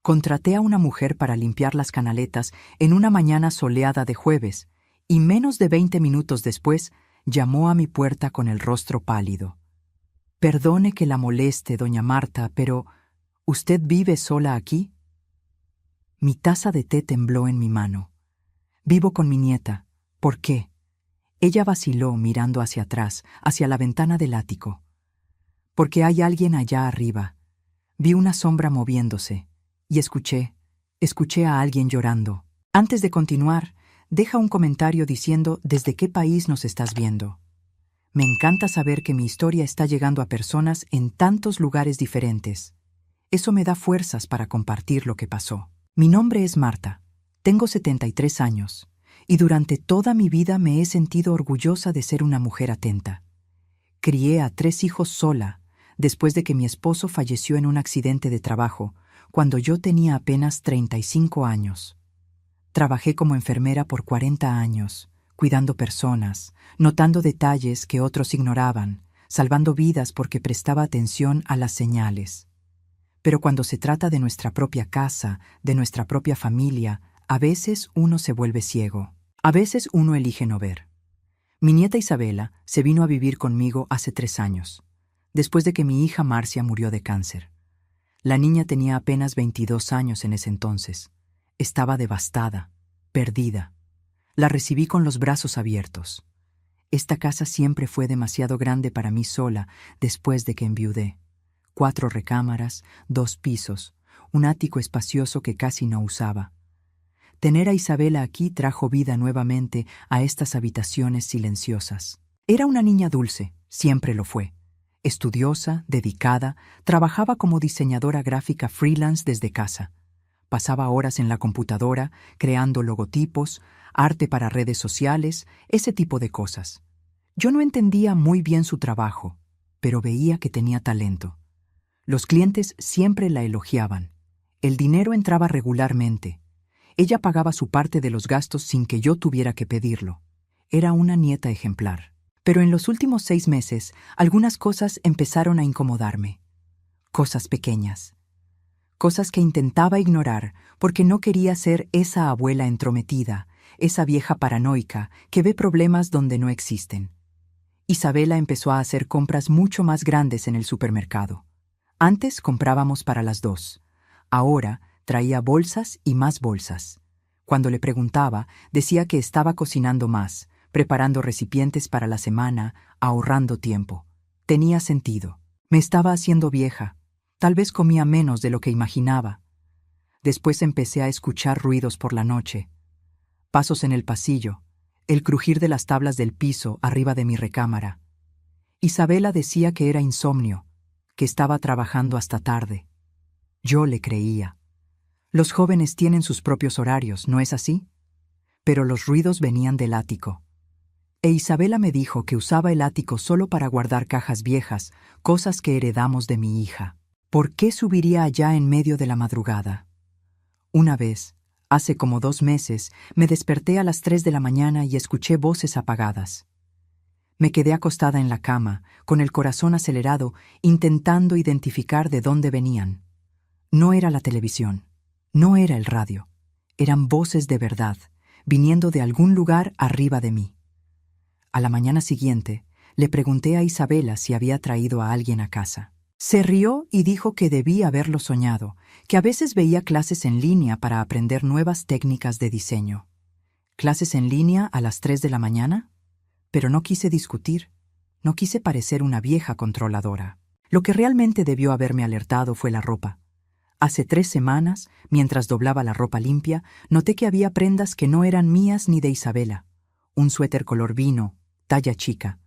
Contraté a una mujer para limpiar las canaletas en una mañana soleada de jueves, y menos de 20 minutos después llamó a mi puerta con el rostro pálido. «Perdone que la moleste, doña Marta, pero ¿usted vive sola aquí?» Mi taza de té tembló en mi mano. «Vivo con mi nieta. ¿Por qué?» Ella vaciló mirando hacia atrás, hacia la ventana del ático. «Porque hay alguien allá arriba. Vi una sombra moviéndose y escuché a alguien llorando. Antes de continuar, deja un comentario diciendo desde qué país nos estás viendo. Me encanta saber que mi historia está llegando a personas en tantos lugares diferentes. Eso me da fuerzas para compartir lo que pasó. Mi nombre es Marta. Tengo 73 años y durante toda mi vida me he sentido orgullosa de ser una mujer atenta. Crié a 3 hijos sola después de que mi esposo falleció en un accidente de trabajo cuando yo tenía apenas 35 años. Trabajé como enfermera por 40 años, cuidando personas, notando detalles que otros ignoraban, salvando vidas porque prestaba atención a las señales. Pero cuando se trata de nuestra propia casa, de nuestra propia familia, a veces uno se vuelve ciego. A veces uno elige no ver. Mi nieta Isabela se vino a vivir conmigo hace 3 años, después de que mi hija Marcia murió de cáncer. La niña tenía apenas 22 años en ese entonces. Estaba devastada, perdida. La recibí con los brazos abiertos. Esta casa siempre fue demasiado grande para mí sola después de que enviudé. 4 recámaras, 2 pisos, un ático espacioso que casi no usaba. Tener a Isabela aquí trajo vida nuevamente a estas habitaciones silenciosas. Era una niña dulce, siempre lo fue. Estudiosa, dedicada, trabajaba como diseñadora gráfica freelance desde casa. Pasaba horas en la computadora, creando logotipos, arte para redes sociales, ese tipo de cosas. Yo no entendía muy bien su trabajo, pero veía que tenía talento. Los clientes siempre la elogiaban. El dinero entraba regularmente. Ella pagaba su parte de los gastos sin que yo tuviera que pedirlo. Era una nieta ejemplar. Pero en los últimos 6 meses, algunas cosas empezaron a incomodarme. Cosas pequeñas. Cosas que intentaba ignorar porque no quería ser esa abuela entrometida, esa vieja paranoica que ve problemas donde no existen. Isabela empezó a hacer compras mucho más grandes en el supermercado. Antes comprábamos para las 2. Ahora traía bolsas y más bolsas. Cuando le preguntaba, decía que estaba cocinando más, preparando recipientes para la semana, ahorrando tiempo. Tenía sentido. Me estaba haciendo vieja. Tal vez comía menos de lo que imaginaba. Después empecé a escuchar ruidos por la noche. Pasos en el pasillo, el crujir de las tablas del piso arriba de mi recámara. Isabela decía que era insomnio, que estaba trabajando hasta tarde. Yo le creía. Los jóvenes tienen sus propios horarios, ¿no es así? Pero los ruidos venían del ático. E Isabela me dijo que usaba el ático solo para guardar cajas viejas, cosas que heredamos de mi hija. ¿Por qué subiría allá en medio de la madrugada? Una vez, hace como 2 meses, me desperté a las 3 de la mañana y escuché voces apagadas. Me quedé acostada en la cama, con el corazón acelerado, intentando identificar de dónde venían. No era la televisión, no era el radio. Eran voces de verdad, viniendo de algún lugar arriba de mí. A la mañana siguiente, le pregunté a Isabela si había traído a alguien a casa. Se rió y dijo que debía haberlo soñado, que a veces veía clases en línea para aprender nuevas técnicas de diseño. ¿Clases en línea a las 3 de la mañana? Pero no quise discutir. No quise parecer una vieja controladora. Lo que realmente debió haberme alertado fue la ropa. Hace 3 semanas, mientras doblaba la ropa limpia, noté que había prendas que no eran mías ni de Isabela. Un suéter color vino, talla chica.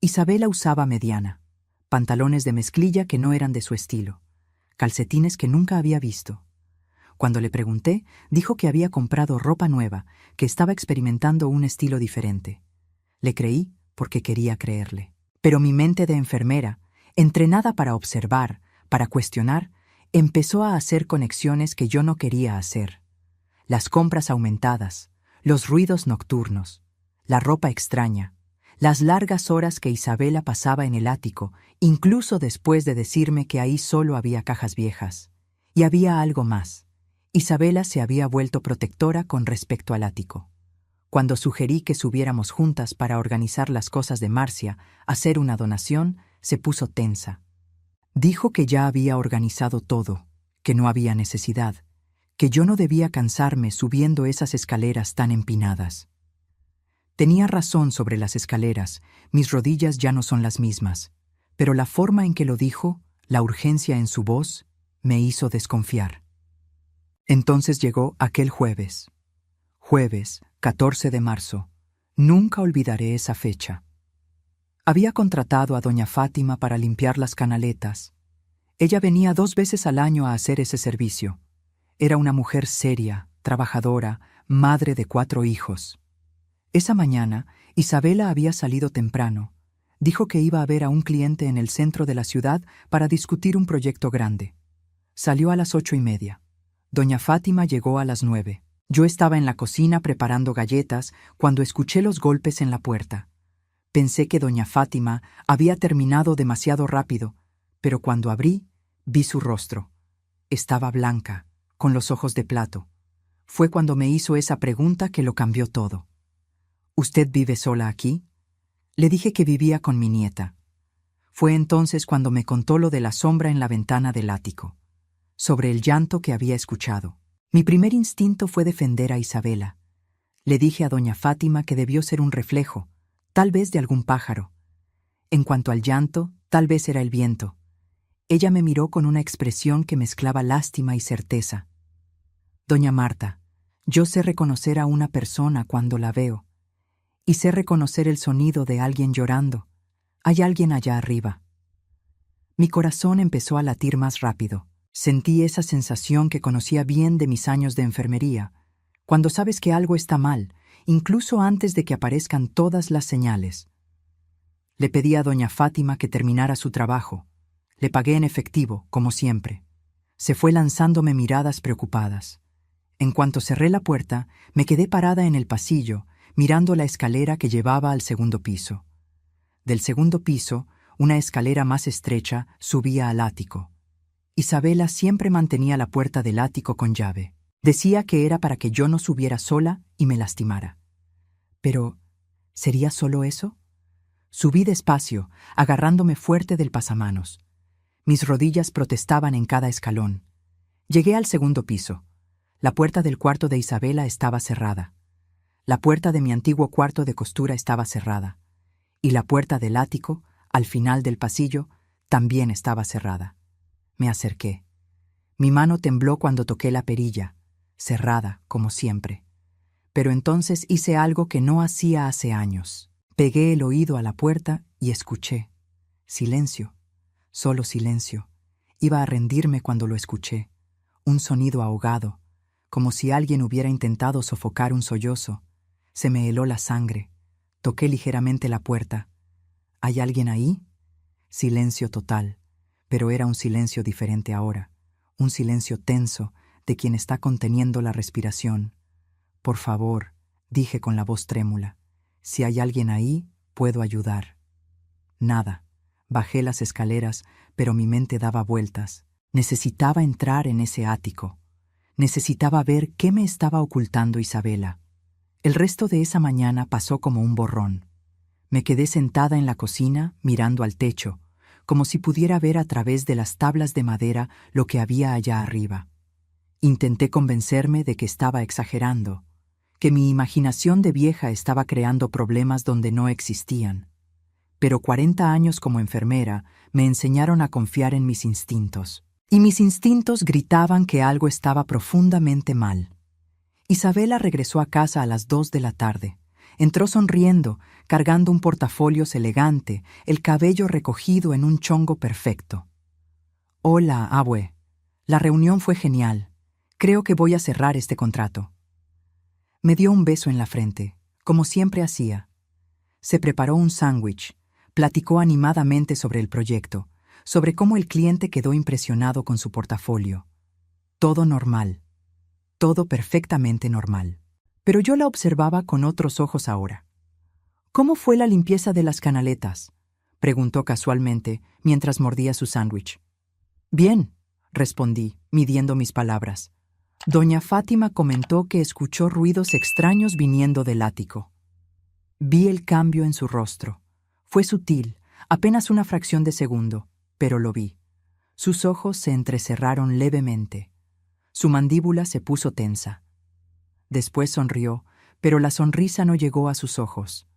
Isabela usaba mediana. Pantalones de mezclilla que no eran de su estilo. Calcetines que nunca había visto. Cuando le pregunté, dijo que había comprado ropa nueva, que estaba experimentando un estilo diferente. Le creí porque quería creerle. Pero mi mente de enfermera, entrenada para observar, para cuestionar, empezó a hacer conexiones que yo no quería hacer. Las compras aumentadas, los ruidos nocturnos, la ropa extraña, las largas horas que Isabela pasaba en el ático, incluso después de decirme que ahí solo había cajas viejas. Y había algo más. Isabela se había vuelto protectora con respecto al ático. Cuando sugerí que subiéramos juntas para organizar las cosas de Marcia, hacer una donación, se puso tensa. Dijo que ya había organizado todo, que no había necesidad, que yo no debía cansarme subiendo esas escaleras tan empinadas. Tenía razón sobre las escaleras, mis rodillas ya no son las mismas, pero la forma en que lo dijo, la urgencia en su voz, me hizo desconfiar. Entonces llegó aquel jueves. Jueves, 14 de marzo. Nunca olvidaré esa fecha. Había contratado a doña Fátima para limpiar las canaletas. Ella venía 2 veces al año a hacer ese servicio. Era una mujer seria, trabajadora, madre de 4 hijos. Esa mañana, Isabela había salido temprano. Dijo que iba a ver a un cliente en el centro de la ciudad para discutir un proyecto grande. Salió a las 8:30. Doña Fátima llegó a las 9. Yo estaba en la cocina preparando galletas cuando escuché los golpes en la puerta. Pensé que doña Fátima había terminado demasiado rápido, pero cuando abrí, vi su rostro. Estaba blanca, con los ojos de plato. Fue cuando me hizo esa pregunta que lo cambió todo. ¿Usted vive sola aquí? Le dije que vivía con mi nieta. Fue entonces cuando me contó lo de la sombra en la ventana del ático, sobre el llanto que había escuchado. Mi primer instinto fue defender a Isabela. Le dije a doña Fátima que debió ser un reflejo, tal vez de algún pájaro. En cuanto al llanto, tal vez era el viento. Ella me miró con una expresión que mezclaba lástima y certeza. Doña Marta, yo sé reconocer a una persona cuando la veo, y sé reconocer el sonido de alguien llorando. Hay alguien allá arriba. Mi corazón empezó a latir más rápido. Sentí esa sensación que conocía bien de mis años de enfermería, cuando sabes que algo está mal, incluso antes de que aparezcan todas las señales. Le pedí a doña Fátima que terminara su trabajo. Le pagué en efectivo, como siempre. Se fue lanzándome miradas preocupadas. En cuanto cerré la puerta, me quedé parada en el pasillo, mirando la escalera que llevaba al segundo piso. Del segundo piso, una escalera más estrecha subía al ático. Isabela siempre mantenía la puerta del ático con llave. Decía que era para que yo no subiera sola y me lastimara. Pero, ¿sería solo eso? Subí despacio, agarrándome fuerte del pasamanos. Mis rodillas protestaban en cada escalón. Llegué al segundo piso. La puerta del cuarto de Isabela estaba cerrada. La puerta de mi antiguo cuarto de costura estaba cerrada. Y la puerta del ático, al final del pasillo, también estaba cerrada. Me acerqué. Mi mano tembló cuando toqué la perilla, cerrada, como siempre. Pero entonces hice algo que no hacía hace años. Pegué el oído a la puerta y escuché. Silencio, solo silencio. Iba a rendirme cuando lo escuché. Un sonido ahogado, como si alguien hubiera intentado sofocar un sollozo. Se me heló la sangre. Toqué ligeramente la puerta. ¿Hay alguien ahí? Silencio total. Pero era un silencio diferente ahora, un silencio tenso de quien está conteniendo la respiración. Por favor, dije con la voz trémula, si hay alguien ahí, puedo ayudar. Nada. Bajé las escaleras, pero mi mente daba vueltas. Necesitaba entrar en ese ático. Necesitaba ver qué me estaba ocultando Isabela. El resto de esa mañana pasó como un borrón. Me quedé sentada en la cocina, mirando al techo, como si pudiera ver a través de las tablas de madera lo que había allá arriba. Intenté convencerme de que estaba exagerando, que mi imaginación de vieja estaba creando problemas donde no existían. Pero 40 años como enfermera me enseñaron a confiar en mis instintos. Y mis instintos gritaban que algo estaba profundamente mal. Isabela regresó a casa a las 2 de la tarde. Entró sonriendo, cargando un portafolios elegante, el cabello recogido en un chongo perfecto. «Hola, abue. La reunión fue genial. Creo que voy a cerrar este contrato». Me dio un beso en la frente, como siempre hacía. Se preparó un sándwich, platicó animadamente sobre el proyecto, sobre cómo el cliente quedó impresionado con su portafolio. Todo normal. Todo perfectamente normal. Pero yo la observaba con otros ojos ahora. «¿Cómo fue la limpieza de las canaletas?», preguntó casualmente mientras mordía su sándwich. «Bien», respondí, midiendo mis palabras. Doña Fátima comentó que escuchó ruidos extraños viniendo del ático. Vi el cambio en su rostro. Fue sutil, apenas una fracción de segundo, pero lo vi. Sus ojos se entrecerraron levemente. Su mandíbula se puso tensa. Después sonrió, pero la sonrisa no llegó a sus ojos.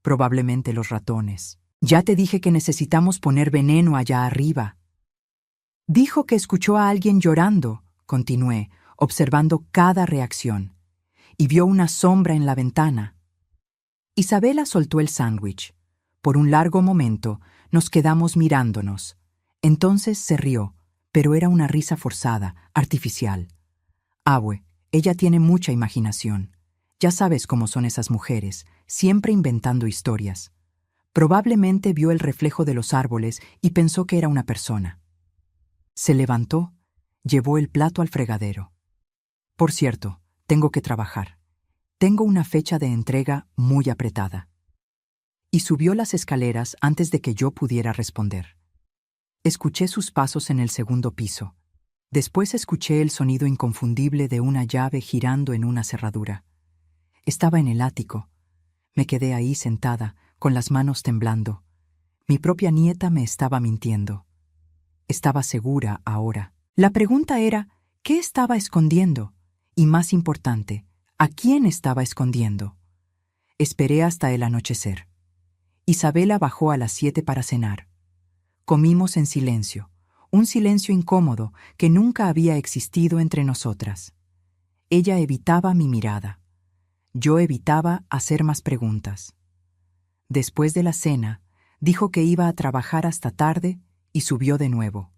Probablemente los ratones. Ya te dije que necesitamos poner veneno allá arriba. Dijo que escuchó a alguien llorando, continué, observando cada reacción, y vio una sombra en la ventana. Isabela soltó el sándwich. Por un largo momento nos quedamos mirándonos. Entonces se rió, pero era una risa forzada, artificial. Abue, ella tiene mucha imaginación. Ya sabes cómo son esas mujeres, siempre inventando historias. Probablemente vio el reflejo de los árboles y pensó que era una persona. Se levantó, llevó el plato al fregadero. Por cierto, tengo que trabajar. Tengo una fecha de entrega muy apretada. Y subió las escaleras antes de que yo pudiera responder. Escuché sus pasos en el segundo piso. Después escuché el sonido inconfundible de una llave girando en una cerradura. Estaba en el ático. Me quedé ahí sentada, con las manos temblando. Mi propia nieta me estaba mintiendo. Estaba segura ahora. La pregunta era, ¿qué estaba escondiendo? Y más importante, ¿a quién estaba escondiendo? Esperé hasta el anochecer. Isabela bajó a las 7 para cenar. Comimos en silencio, un silencio incómodo que nunca había existido entre nosotras. Ella evitaba mi mirada. Yo evitaba hacer más preguntas. Después de la cena, dijo que iba a trabajar hasta tarde y subió de nuevo.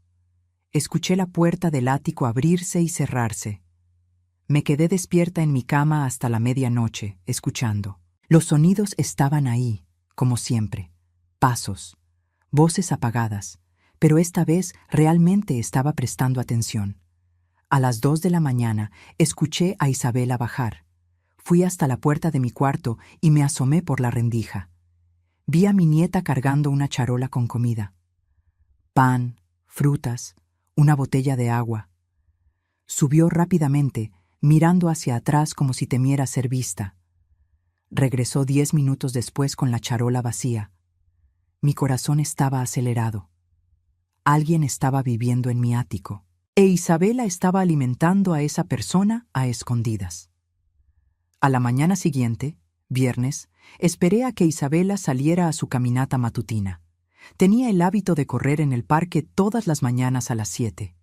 Escuché la puerta del ático abrirse y cerrarse. Me quedé despierta en mi cama hasta la medianoche, escuchando. Los sonidos estaban ahí, como siempre. Pasos, voces apagadas, pero esta vez realmente estaba prestando atención. A las 2 de la mañana escuché a Isabela bajar. Fui hasta la puerta de mi cuarto y me asomé por la rendija. Vi a mi nieta cargando una charola con comida. Pan, frutas, una botella de agua. Subió rápidamente, mirando hacia atrás como si temiera ser vista. Regresó 10 minutos después con la charola vacía. Mi corazón estaba acelerado. Alguien estaba viviendo en mi ático, e Isabela estaba alimentando a esa persona a escondidas. A la mañana siguiente, viernes, esperé a que Isabela saliera a su caminata matutina. Tenía el hábito de correr en el parque todas las mañanas a las 7.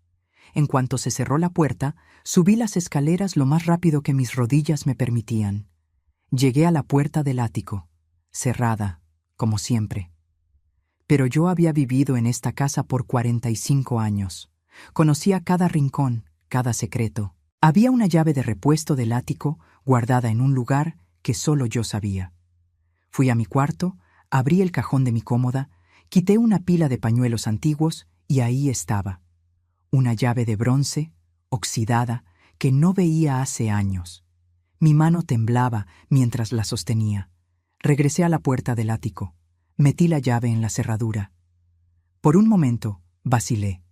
En cuanto se cerró la puerta, subí las escaleras lo más rápido que mis rodillas me permitían. Llegué a la puerta del ático, cerrada, como siempre. Pero yo había vivido en esta casa por 45 años. Conocía cada rincón, cada secreto. Había una llave de repuesto del ático guardada en un lugar que solo yo sabía. Fui a mi cuarto, abrí el cajón de mi cómoda, quité una pila de pañuelos antiguos y ahí estaba. Una llave de bronce, oxidada, que no veía hace años. Mi mano temblaba mientras la sostenía. Regresé a la puerta del ático. Metí la llave en la cerradura. Por un momento, vacilé.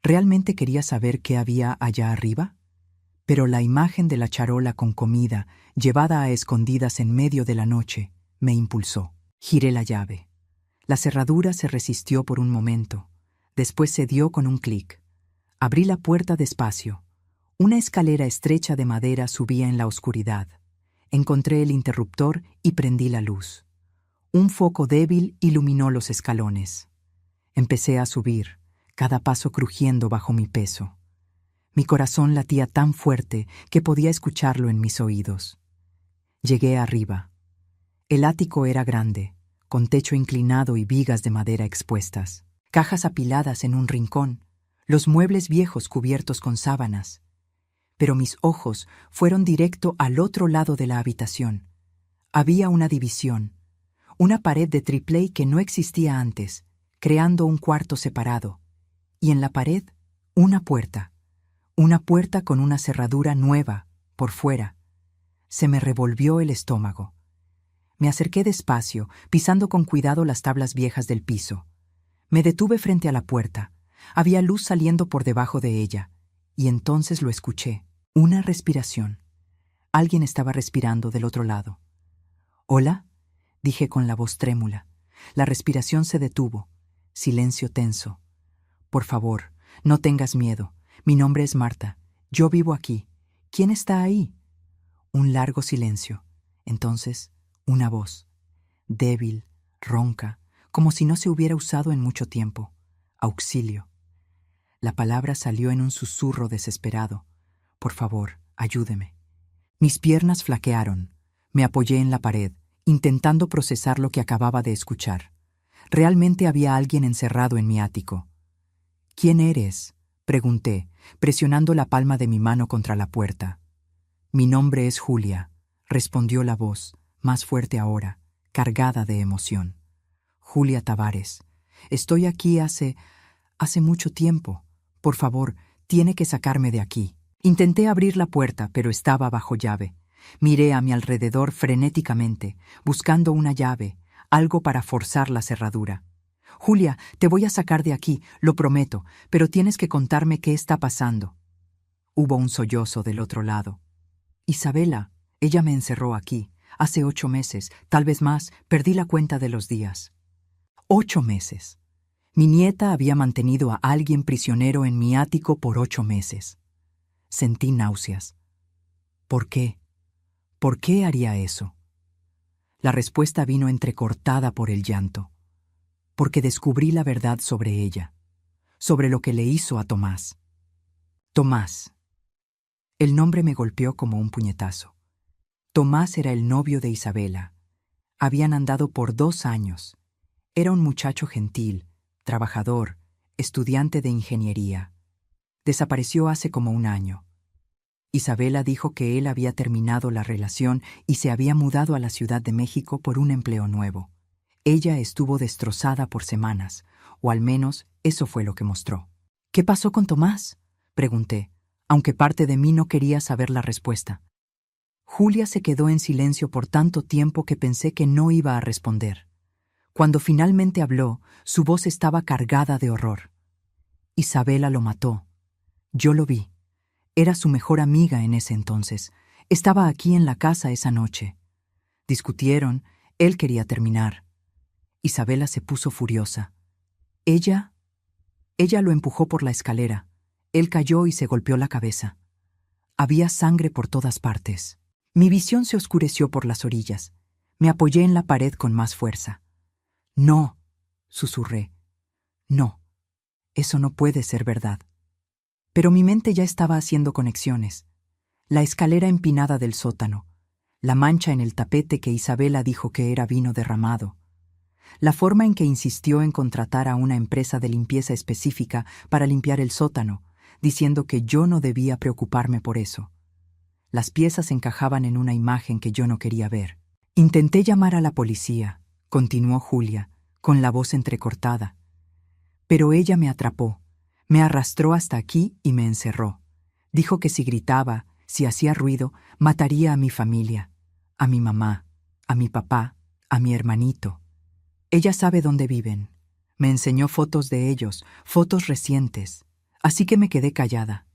¿Realmente quería saber qué había allá arriba? Pero la imagen de la charola con comida, llevada a escondidas en medio de la noche, me impulsó. Giré la llave. La cerradura se resistió por un momento. Después cedió con un clic. Abrí la puerta despacio. Una escalera estrecha de madera subía en la oscuridad. Encontré el interruptor y prendí la luz. Un foco débil iluminó los escalones. Empecé a subir, cada paso crujiendo bajo mi peso. Mi corazón latía tan fuerte que podía escucharlo en mis oídos. Llegué arriba. El ático era grande, con techo inclinado y vigas de madera expuestas, cajas apiladas en un rincón, los muebles viejos cubiertos con sábanas. Pero mis ojos fueron directo al otro lado de la habitación. Había una división, una pared de triplé que no existía antes, creando un cuarto separado, y en la pared, una puerta con una cerradura nueva, por fuera. Se me revolvió el estómago. Me acerqué despacio, pisando con cuidado las tablas viejas del piso. Me detuve frente a la puerta. Había luz saliendo por debajo de ella, y entonces lo escuché. Una respiración. Alguien estaba respirando del otro lado. «¿Hola?», dije con la voz trémula. La respiración se detuvo. Silencio tenso. «Por favor, no tengas miedo. Mi nombre es Marta. Yo vivo aquí. ¿Quién está ahí?». Un largo silencio. Entonces, una voz. Débil, ronca, como si no se hubiera usado en mucho tiempo. «Auxilio». La palabra salió en un susurro desesperado. «Por favor, ayúdeme». Mis piernas flaquearon. Me apoyé en la pared, intentando procesar lo que acababa de escuchar. Realmente había alguien encerrado en mi ático. «¿Quién eres?», pregunté, presionando la palma de mi mano contra la puerta. «Mi nombre es Julia», respondió la voz, más fuerte ahora, cargada de emoción. «Julia Tavares. Estoy aquí hace mucho tiempo. Por favor, tiene que sacarme de aquí». Intenté abrir la puerta, pero estaba bajo llave. Miré a mi alrededor frenéticamente, buscando una llave, algo para forzar la cerradura. «Julia, te voy a sacar de aquí, lo prometo, pero tienes que contarme qué está pasando». Hubo un sollozo del otro lado. «Isabela, ella me encerró aquí. Hace 8 meses, tal vez más, perdí la cuenta de los días». 8 meses. Mi nieta había mantenido a alguien prisionero en mi ático por 8 meses. Sentí náuseas. ¿Por qué? ¿Por qué haría eso? La respuesta vino entrecortada por el llanto. Porque descubrí la verdad sobre ella, sobre lo que le hizo a Tomás. Tomás. El nombre me golpeó como un puñetazo. Tomás era el novio de Isabela. Habían andado por 2 años. Era un muchacho gentil, trabajador, estudiante de ingeniería. Desapareció hace como 1 año. Isabela dijo que él había terminado la relación y se había mudado a la Ciudad de México por un empleo nuevo. Ella estuvo destrozada por semanas, o al menos eso fue lo que mostró. «¿Qué pasó con Tomás?», pregunté, aunque parte de mí no quería saber la respuesta. Julia se quedó en silencio por tanto tiempo que pensé que no iba a responder. Cuando finalmente habló, su voz estaba cargada de horror. «Isabela lo mató. Yo lo vi. Era su mejor amiga en ese entonces. Estaba aquí en la casa esa noche. Discutieron, él quería terminar». Isabela se puso furiosa. Ella lo empujó por la escalera. Él cayó y se golpeó la cabeza. Había sangre por todas partes. Mi visión se oscureció por las orillas. Me apoyé en la pared con más fuerza. «No», susurré. «No, eso no puede ser verdad». Pero mi mente ya estaba haciendo conexiones. La escalera empinada del sótano, la mancha en el tapete que Isabela dijo que era vino derramado, la forma en que insistió en contratar a una empresa de limpieza específica para limpiar el sótano, diciendo que yo no debía preocuparme por eso. Las piezas encajaban en una imagen que yo no quería ver. «Intenté llamar a la policía», continuó Julia, con la voz entrecortada. «Pero ella me atrapó, me arrastró hasta aquí y me encerró. Dijo que si gritaba, si hacía ruido, mataría a mi familia, a mi mamá, a mi papá, a mi hermanito. Ella sabe dónde viven. Me enseñó fotos de ellos, fotos recientes. Así que me quedé callada.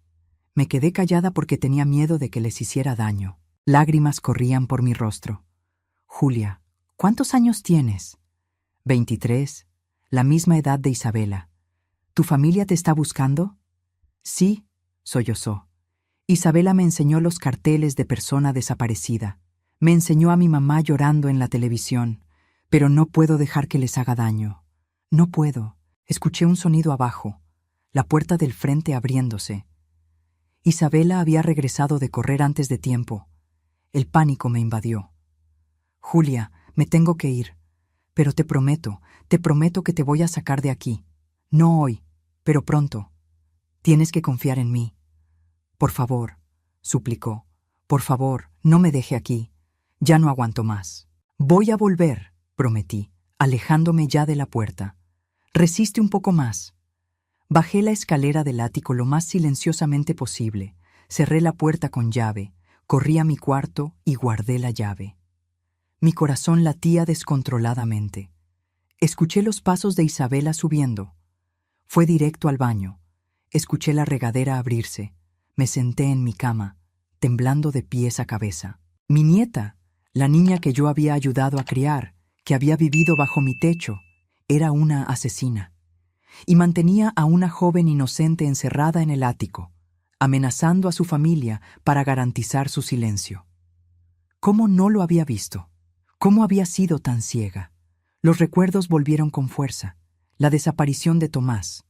Me quedé callada porque tenía miedo de que les hiciera daño». Lágrimas corrían por mi rostro. «Julia, ¿cuántos años tienes?» 23, la misma edad de Isabela. «¿Tu familia te está buscando?» «Sí», sollozó. «Isabela me enseñó los carteles de persona desaparecida. Me enseñó a mi mamá llorando en la televisión. Pero no puedo dejar que les haga daño. No puedo». Escuché un sonido abajo, la puerta del frente abriéndose. Isabela había regresado de correr antes de tiempo. El pánico me invadió. «Julia, me tengo que ir. Pero te prometo que te voy a sacar de aquí. No hoy, pero pronto. Tienes que confiar en mí. Por favor», suplicó. «Por favor, no me deje aquí. Ya no aguanto más». «Voy a volver», prometí, alejándome ya de la puerta. «Resiste un poco más». Bajé la escalera del ático lo más silenciosamente posible, cerré la puerta con llave, corrí a mi cuarto y guardé la llave. Mi corazón latía descontroladamente. Escuché los pasos de Isabela subiendo. Fue directo al baño. Escuché la regadera abrirse. Me senté en mi cama. temblando de pies a cabeza. Mi nieta, la niña que yo había ayudado a criar, que había vivido bajo mi techo, era una asesina. Y mantenía a una joven inocente encerrada en el ático, amenazando a su familia para garantizar su silencio. ¿Cómo no lo había visto? ¿Cómo había sido tan ciega? Los recuerdos volvieron con fuerza. La desaparición de Tomás,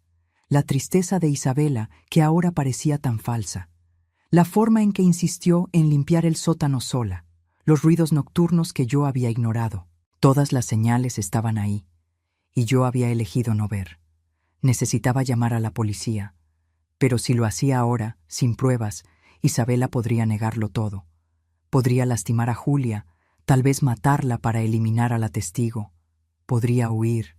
la tristeza de Isabela, que ahora parecía tan falsa, la forma en que insistió en limpiar el sótano sola, los ruidos nocturnos que yo había ignorado. Todas las señales estaban ahí, y yo había elegido no ver. Necesitaba llamar a la policía, pero si lo hacía ahora, sin pruebas, Isabela podría negarlo todo. Podría lastimar a Julia, tal vez matarla para eliminar a la testigo. Podría huir.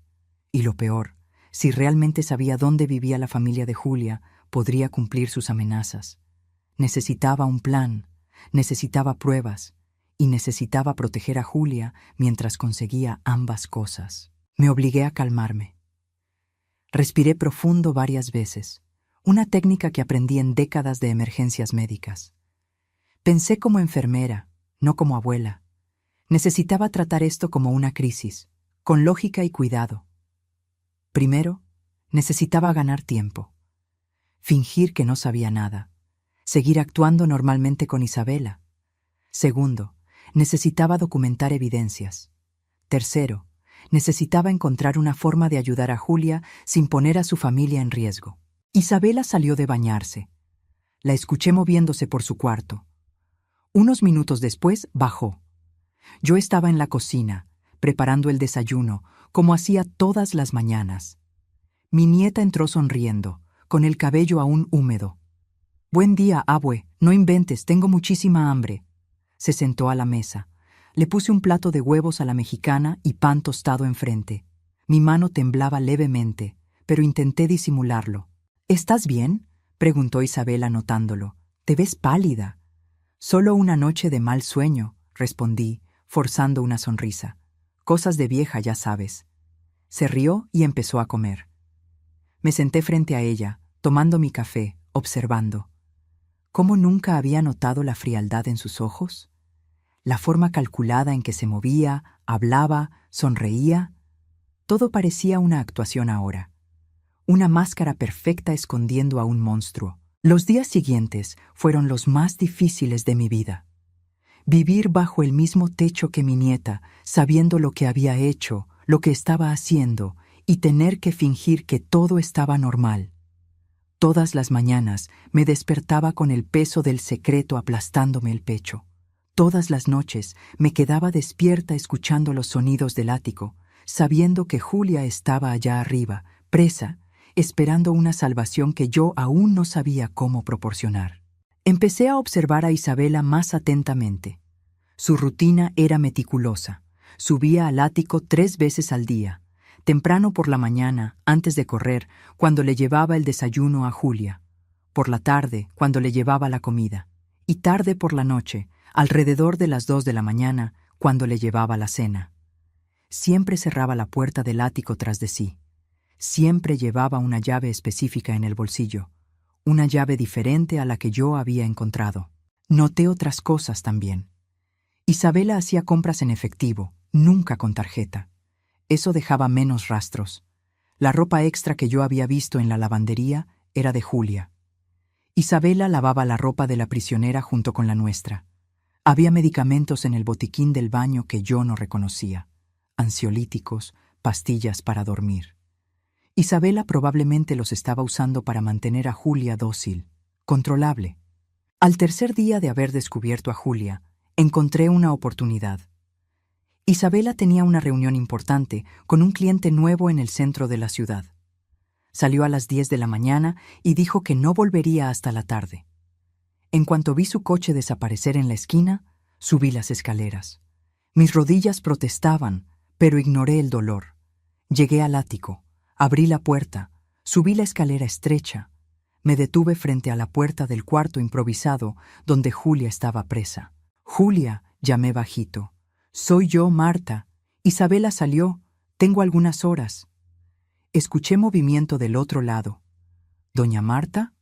Y lo peor, si realmente sabía dónde vivía la familia de Julia, podría cumplir sus amenazas. Necesitaba un plan, necesitaba pruebas, y necesitaba proteger a Julia mientras conseguía ambas cosas. Me obligué a calmarme. Respiré profundo varias veces, una técnica que aprendí en décadas de emergencias médicas. Pensé como enfermera, no como abuela. Necesitaba tratar esto como una crisis, con lógica y cuidado. Primero, necesitaba ganar tiempo. Fingir que no sabía nada. Seguir actuando normalmente con Isabela. Segundo, necesitaba documentar evidencias. Tercero, necesitaba encontrar una forma de ayudar a Julia sin poner a su familia en riesgo. Isabela salió de bañarse. La escuché moviéndose por su cuarto. Unos minutos después bajó. Yo estaba en la cocina, preparando el desayuno, como hacía todas las mañanas. Mi nieta entró sonriendo, con el cabello aún húmedo. «Buen día, abue, no inventes, tengo muchísima hambre». Se sentó a la mesa. Le puse un plato de huevos a la mexicana y pan tostado enfrente. Mi mano temblaba levemente, pero intenté disimularlo. «¿Estás bien?», preguntó Isabela notándolo. «Te ves pálida». «Solo una noche de mal sueño», respondí, forzando una sonrisa. «Cosas de vieja, ya sabes». Se rió y empezó a comer. Me senté frente a ella, tomando mi café, observando. ¿Cómo nunca había notado la frialdad en sus ojos? La forma calculada en que se movía, hablaba, sonreía. Todo parecía una actuación ahora. Una máscara perfecta escondiendo a un monstruo. Los días siguientes fueron los más difíciles de mi vida. Vivir bajo el mismo techo que mi nieta, sabiendo lo que había hecho, lo que estaba haciendo, y tener que fingir que todo estaba normal. Todas las mañanas me despertaba con el peso del secreto aplastándome el pecho. Todas las noches me quedaba despierta escuchando los sonidos del ático, sabiendo que Julia estaba allá arriba, presa, esperando una salvación que yo aún no sabía cómo proporcionar. Empecé a observar a Isabela más atentamente. Su rutina era meticulosa. Subía al ático 3 veces al día, temprano por la mañana, antes de correr, cuando le llevaba el desayuno a Julia, por la tarde, cuando le llevaba la comida, y tarde por la noche, alrededor de las 2 de la mañana, cuando le llevaba la cena. Siempre cerraba la puerta del ático tras de sí. Siempre llevaba una llave específica en el bolsillo, una llave diferente a la que yo había encontrado. Noté otras cosas también. Isabela hacía compras en efectivo, nunca con tarjeta. Eso dejaba menos rastros. La ropa extra que yo había visto en la lavandería era de Julia. Isabela lavaba la ropa de la prisionera junto con la nuestra. Había medicamentos en el botiquín del baño que yo no reconocía. Ansiolíticos, pastillas para dormir. Isabela probablemente los estaba usando para mantener a Julia dócil, controlable. Al tercer día de haber descubierto a Julia, encontré una oportunidad. Isabela tenía una reunión importante con un cliente nuevo en el centro de la ciudad. Salió a las 10 de la mañana y dijo que no volvería hasta la tarde. En cuanto vi su coche desaparecer en la esquina, subí las escaleras. Mis rodillas protestaban, pero ignoré el dolor. Llegué al ático, abrí la puerta, subí la escalera estrecha. Me detuve frente a la puerta del cuarto improvisado donde Julia estaba presa. «Julia», llamé bajito. «Soy yo, Marta. Isabela salió. Tengo algunas horas». Escuché movimiento del otro lado. «¿Doña Marta?»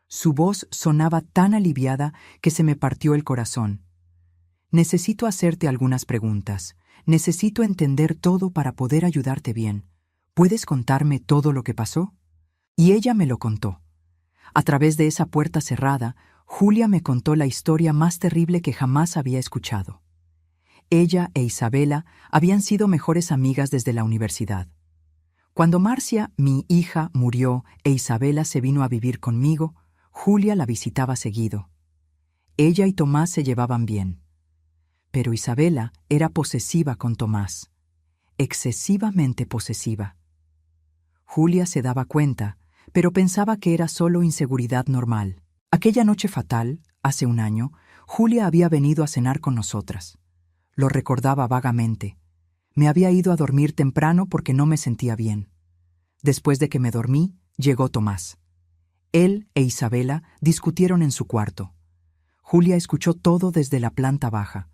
Su voz sonaba tan aliviada que se me partió el corazón. Necesito hacerte algunas preguntas. Necesito entender todo para poder ayudarte bien. ¿Puedes contarme todo lo que pasó? Y ella me lo contó. A través de esa puerta cerrada, Julia me contó la historia más terrible que jamás había escuchado. Ella e Isabela habían sido mejores amigas desde la universidad. Cuando Marcia, mi hija, murió e Isabela se vino a vivir conmigo, Julia la visitaba seguido. Ella y Tomás se llevaban bien. Pero Isabela era posesiva con Tomás, excesivamente posesiva. Julia se daba cuenta, pero pensaba que era solo inseguridad normal. Aquella noche fatal, hace un año, Julia había venido a cenar con nosotras. Lo recordaba vagamente. Me había ido a dormir temprano porque no me sentía bien. Después de que me dormí, llegó Tomás. Él e Isabela discutieron en su cuarto. Julia escuchó todo desde la planta baja.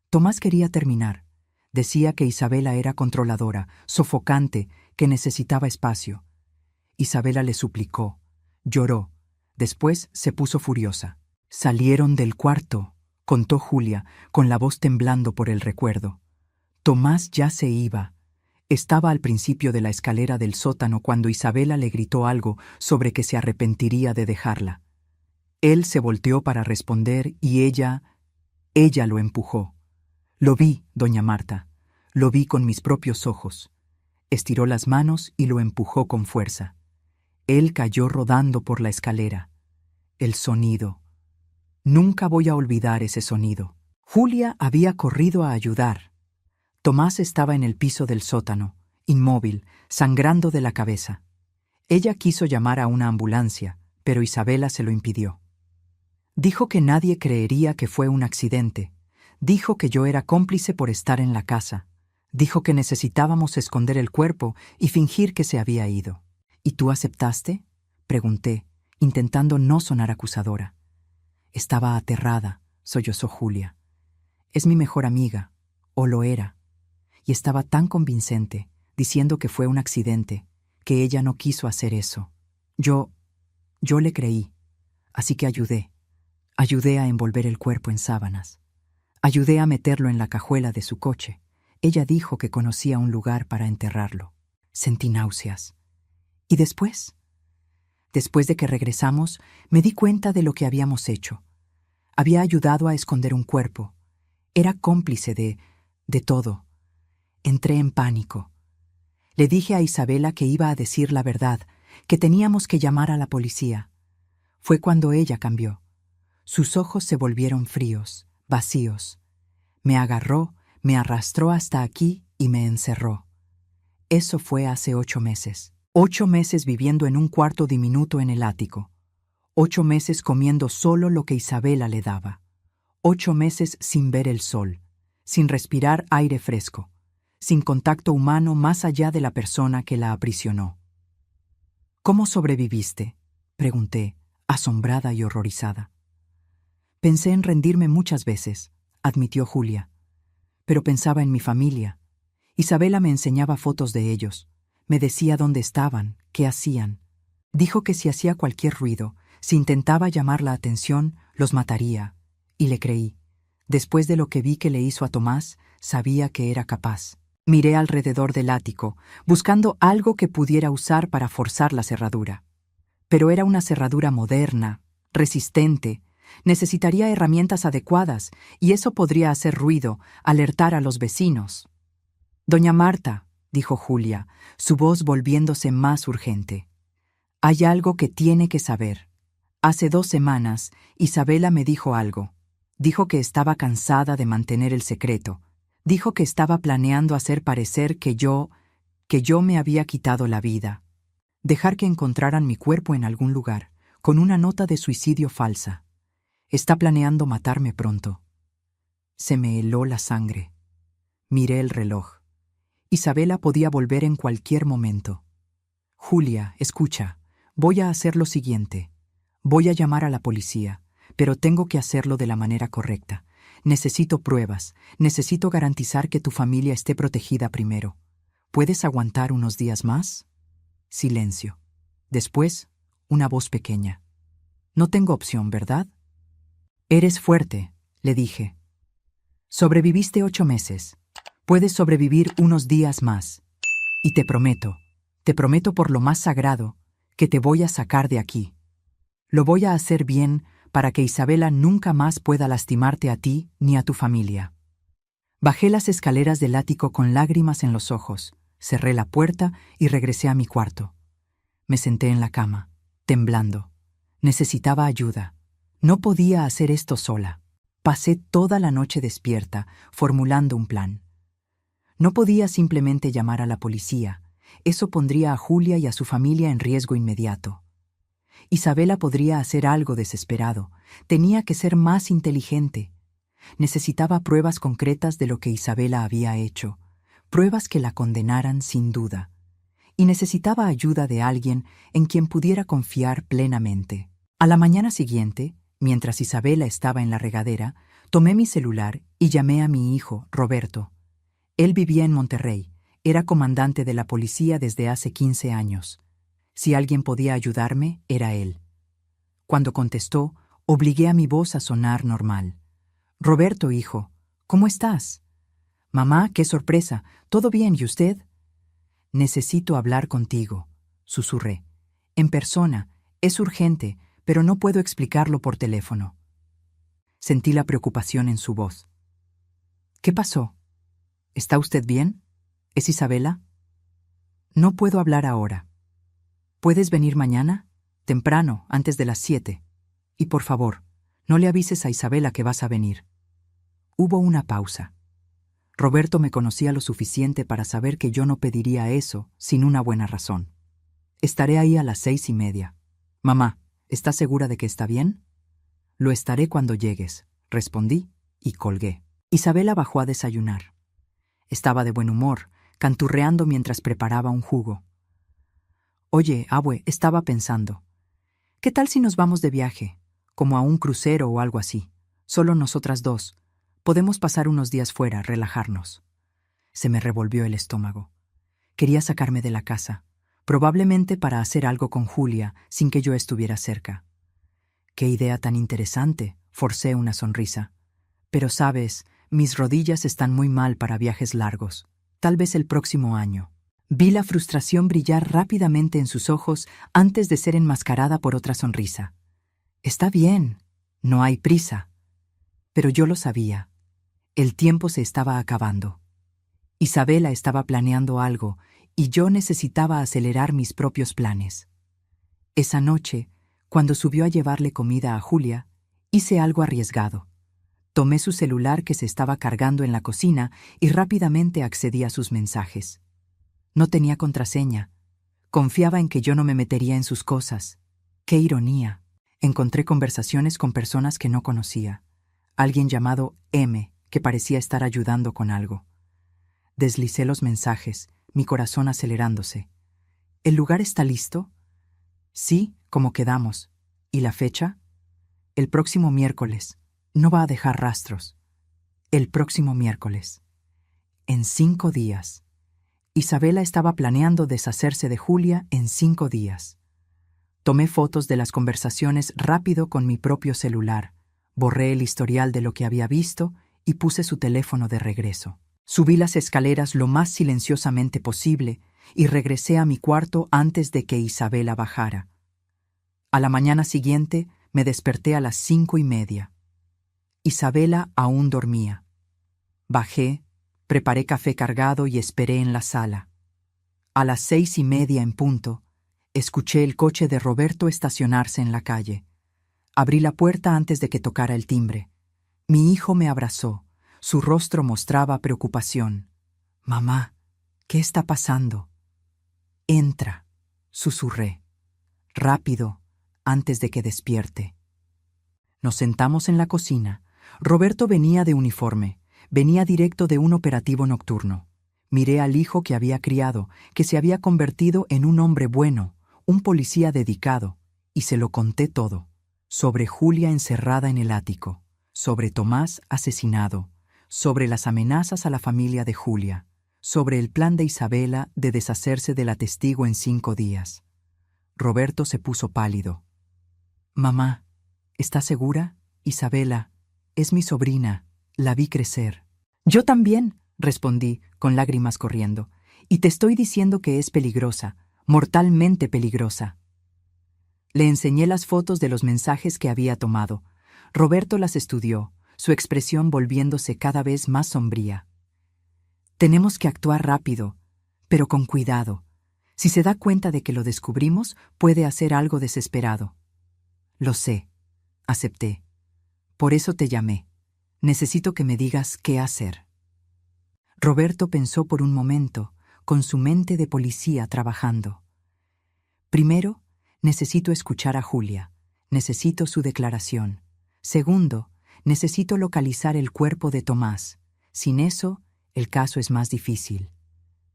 Tomás quería terminar. Decía que Isabela era controladora, sofocante, que necesitaba espacio. Isabela le suplicó. Lloró. Después se puso furiosa. Salieron del cuarto, contó Julia, con la voz temblando por el recuerdo. Tomás ya se iba. Estaba al principio de la escalera del sótano cuando Isabela le gritó algo sobre que se arrepentiría de dejarla. Él se volteó para responder y ella lo empujó. Lo vi, doña Marta. Lo vi con mis propios ojos. Estiró las manos y lo empujó con fuerza. Él cayó rodando por la escalera. El sonido. Nunca voy a olvidar ese sonido. Julia había corrido a ayudar. Tomás estaba en el piso del sótano, inmóvil, sangrando de la cabeza. Ella quiso llamar a una ambulancia, pero Isabela se lo impidió. Dijo que nadie creería que fue un accidente. Dijo que yo era cómplice por estar en la casa. Dijo que necesitábamos esconder el cuerpo y fingir que se había ido. ¿Y tú aceptaste?, pregunté, intentando no sonar acusadora. Estaba aterrada, sollozó Julia. Es mi mejor amiga, o lo era. Y estaba tan convincente, diciendo que fue un accidente, que ella no quiso hacer eso. Yo le creí, así que ayudé. Ayudé a envolver el cuerpo en sábanas. Ayudé a meterlo en la cajuela de su coche. Ella dijo que conocía un lugar para enterrarlo. Sentí náuseas. ¿Y después? Después de que regresamos, me di cuenta de lo que habíamos hecho. Había ayudado a esconder un cuerpo. Era cómplice de todo. Entré en pánico. Le dije a Isabela que iba a decir la verdad, que teníamos que llamar a la policía. Fue cuando ella cambió. Sus ojos se volvieron fríos, vacíos. Me agarró, me arrastró hasta aquí y me encerró. Eso fue hace 8 meses. 8 meses viviendo en un cuarto diminuto en el ático. 8 meses comiendo solo lo que Isabela le daba. 8 meses sin ver el sol, sin respirar aire fresco, sin contacto humano más allá de la persona que la aprisionó. ¿Cómo sobreviviste?, pregunté, asombrada y horrorizada. Pensé en rendirme muchas veces, admitió Julia. Pero pensaba en mi familia. Isabela me enseñaba fotos de ellos. Me decía dónde estaban, qué hacían. Dijo que si hacía cualquier ruido, si intentaba llamar la atención, los mataría. Y le creí. Después de lo que vi que le hizo a Tomás, sabía que era capaz. Miré alrededor del ático, buscando algo que pudiera usar para forzar la cerradura. Pero era una cerradura moderna, resistente. Necesitaría herramientas adecuadas, y eso podría hacer ruido, alertar a los vecinos. Doña Marta, dijo Julia, su voz volviéndose más urgente. Hay algo que tiene que saber. Hace 2 semanas, Isabela me dijo algo. Dijo que estaba cansada de mantener el secreto. Dijo que estaba planeando hacer parecer que yo me había quitado la vida. Dejar que encontraran mi cuerpo en algún lugar, con una nota de suicidio falsa. Está planeando matarme pronto. Se me heló la sangre. Miré el reloj. Isabela podía volver en cualquier momento. Julia, escucha, voy a hacer lo siguiente. Voy a llamar a la policía, pero tengo que hacerlo de la manera correcta. Necesito pruebas, necesito garantizar que tu familia esté protegida primero. ¿Puedes aguantar unos días más? Silencio. Después, una voz pequeña. No tengo opción, ¿verdad? Eres fuerte, le dije. Sobreviviste 8 meses. Puedes sobrevivir unos días más. Y te prometo por lo más sagrado, que te voy a sacar de aquí. Lo voy a hacer bien para que Isabela nunca más pueda lastimarte a ti ni a tu familia. Bajé las escaleras del ático con lágrimas en los ojos, cerré la puerta y regresé a mi cuarto. Me senté en la cama, temblando. Necesitaba ayuda. No podía hacer esto sola. Pasé toda la noche despierta, formulando un plan. No podía simplemente llamar a la policía. Eso pondría a Julia y a su familia en riesgo inmediato. Isabela podría hacer algo desesperado. Tenía que ser más inteligente. Necesitaba pruebas concretas de lo que Isabela había hecho, pruebas que la condenaran sin duda. Y necesitaba ayuda de alguien en quien pudiera confiar plenamente. A la mañana siguiente, mientras Isabela estaba en la regadera, tomé mi celular y llamé a mi hijo, Roberto. Él vivía en Monterrey, era comandante de la policía desde hace 15 años. Si alguien podía ayudarme, era él. Cuando contestó, obligué a mi voz a sonar normal. Roberto, hijo, ¿cómo estás? Mamá, qué sorpresa, ¿todo bien y usted? Necesito hablar contigo, susurré. En persona, es urgente, pero no puedo explicarlo por teléfono. Sentí la preocupación en su voz. ¿Qué pasó? ¿Está usted bien? ¿Es Isabela? No puedo hablar ahora. ¿Puedes venir mañana? Temprano, antes de las 7. Y por favor, no le avises a Isabela que vas a venir. Hubo una pausa. Roberto me conocía lo suficiente para saber que yo no pediría eso sin una buena razón. Estaré ahí a las 6:30. Mamá, ¿estás segura de que está bien? Lo estaré cuando llegues, respondí y colgué. Isabela bajó a desayunar. Estaba de buen humor, canturreando mientras preparaba un jugo. Oye, abue, estaba pensando. ¿Qué tal si nos vamos de viaje? Como a un crucero o algo así. Solo nosotras dos. Podemos pasar unos días fuera, relajarnos. Se me revolvió el estómago. Quería sacarme de la casa, probablemente para hacer algo con Julia sin que yo estuviera cerca. Qué idea tan interesante, forcé una sonrisa. Pero sabes, mis rodillas están muy mal para viajes largos. Tal vez el próximo año. Vi la frustración brillar rápidamente en sus ojos antes de ser enmascarada por otra sonrisa. Está bien, no hay prisa. Pero yo lo sabía. El tiempo se estaba acabando. Isabela estaba planeando algo y yo necesitaba acelerar mis propios planes. Esa noche, cuando subió a llevarle comida a Julia, hice algo arriesgado. Tomé su celular que se estaba cargando en la cocina y rápidamente accedí a sus mensajes. No tenía contraseña. Confiaba en que yo no me metería en sus cosas. ¡Qué ironía! Encontré conversaciones con personas que no conocía. Alguien llamado M, que parecía estar ayudando con algo. Deslicé los mensajes, mi corazón acelerándose. ¿El lugar está listo? Sí, como quedamos. ¿Y la fecha? El próximo miércoles. No va a dejar rastros. El próximo miércoles. En 5 días. Isabela estaba planeando deshacerse de Julia en 5 días. Tomé fotos de las conversaciones rápido con mi propio celular, borré el historial de lo que había visto y puse su teléfono de regreso. Subí las escaleras lo más silenciosamente posible y regresé a mi cuarto antes de que Isabela bajara. A la mañana siguiente me desperté a las 5:30. Isabela aún dormía. Bajé, preparé café cargado y esperé en la sala. A las 6:30 en punto, escuché el coche de Roberto estacionarse en la calle. Abrí la puerta antes de que tocara el timbre. Mi hijo me abrazó. Su rostro mostraba preocupación. «Mamá, ¿qué está pasando?» «Entra», susurré. «Rápido, antes de que despierte». Nos sentamos en la cocina. Roberto venía de uniforme. Venía directo de un operativo nocturno. Miré al hijo que había criado, que se había convertido en un hombre bueno, un policía dedicado, y se lo conté todo. Sobre Julia encerrada en el ático, sobre Tomás asesinado, sobre las amenazas a la familia de Julia, sobre el plan de Isabela de deshacerse de la testigo en 5 días. Roberto se puso pálido. «Mamá, ¿Estás segura? Isabela, es mi sobrina, la vi crecer. Yo también, respondí, con lágrimas corriendo, y te estoy diciendo que es peligrosa, mortalmente peligrosa. Le enseñé las fotos de los mensajes que había tomado. Roberto las estudió, su expresión volviéndose cada vez más sombría. Tenemos que actuar rápido, pero con cuidado. Si se da cuenta de que lo descubrimos, puede hacer algo desesperado. Lo sé, acepté. Por eso te llamé. Necesito que me digas qué hacer. Roberto pensó por un momento, con su mente de policía trabajando. Primero, necesito escuchar a Julia. Necesito su declaración. Segundo, necesito localizar el cuerpo de Tomás. Sin eso, el caso es más difícil.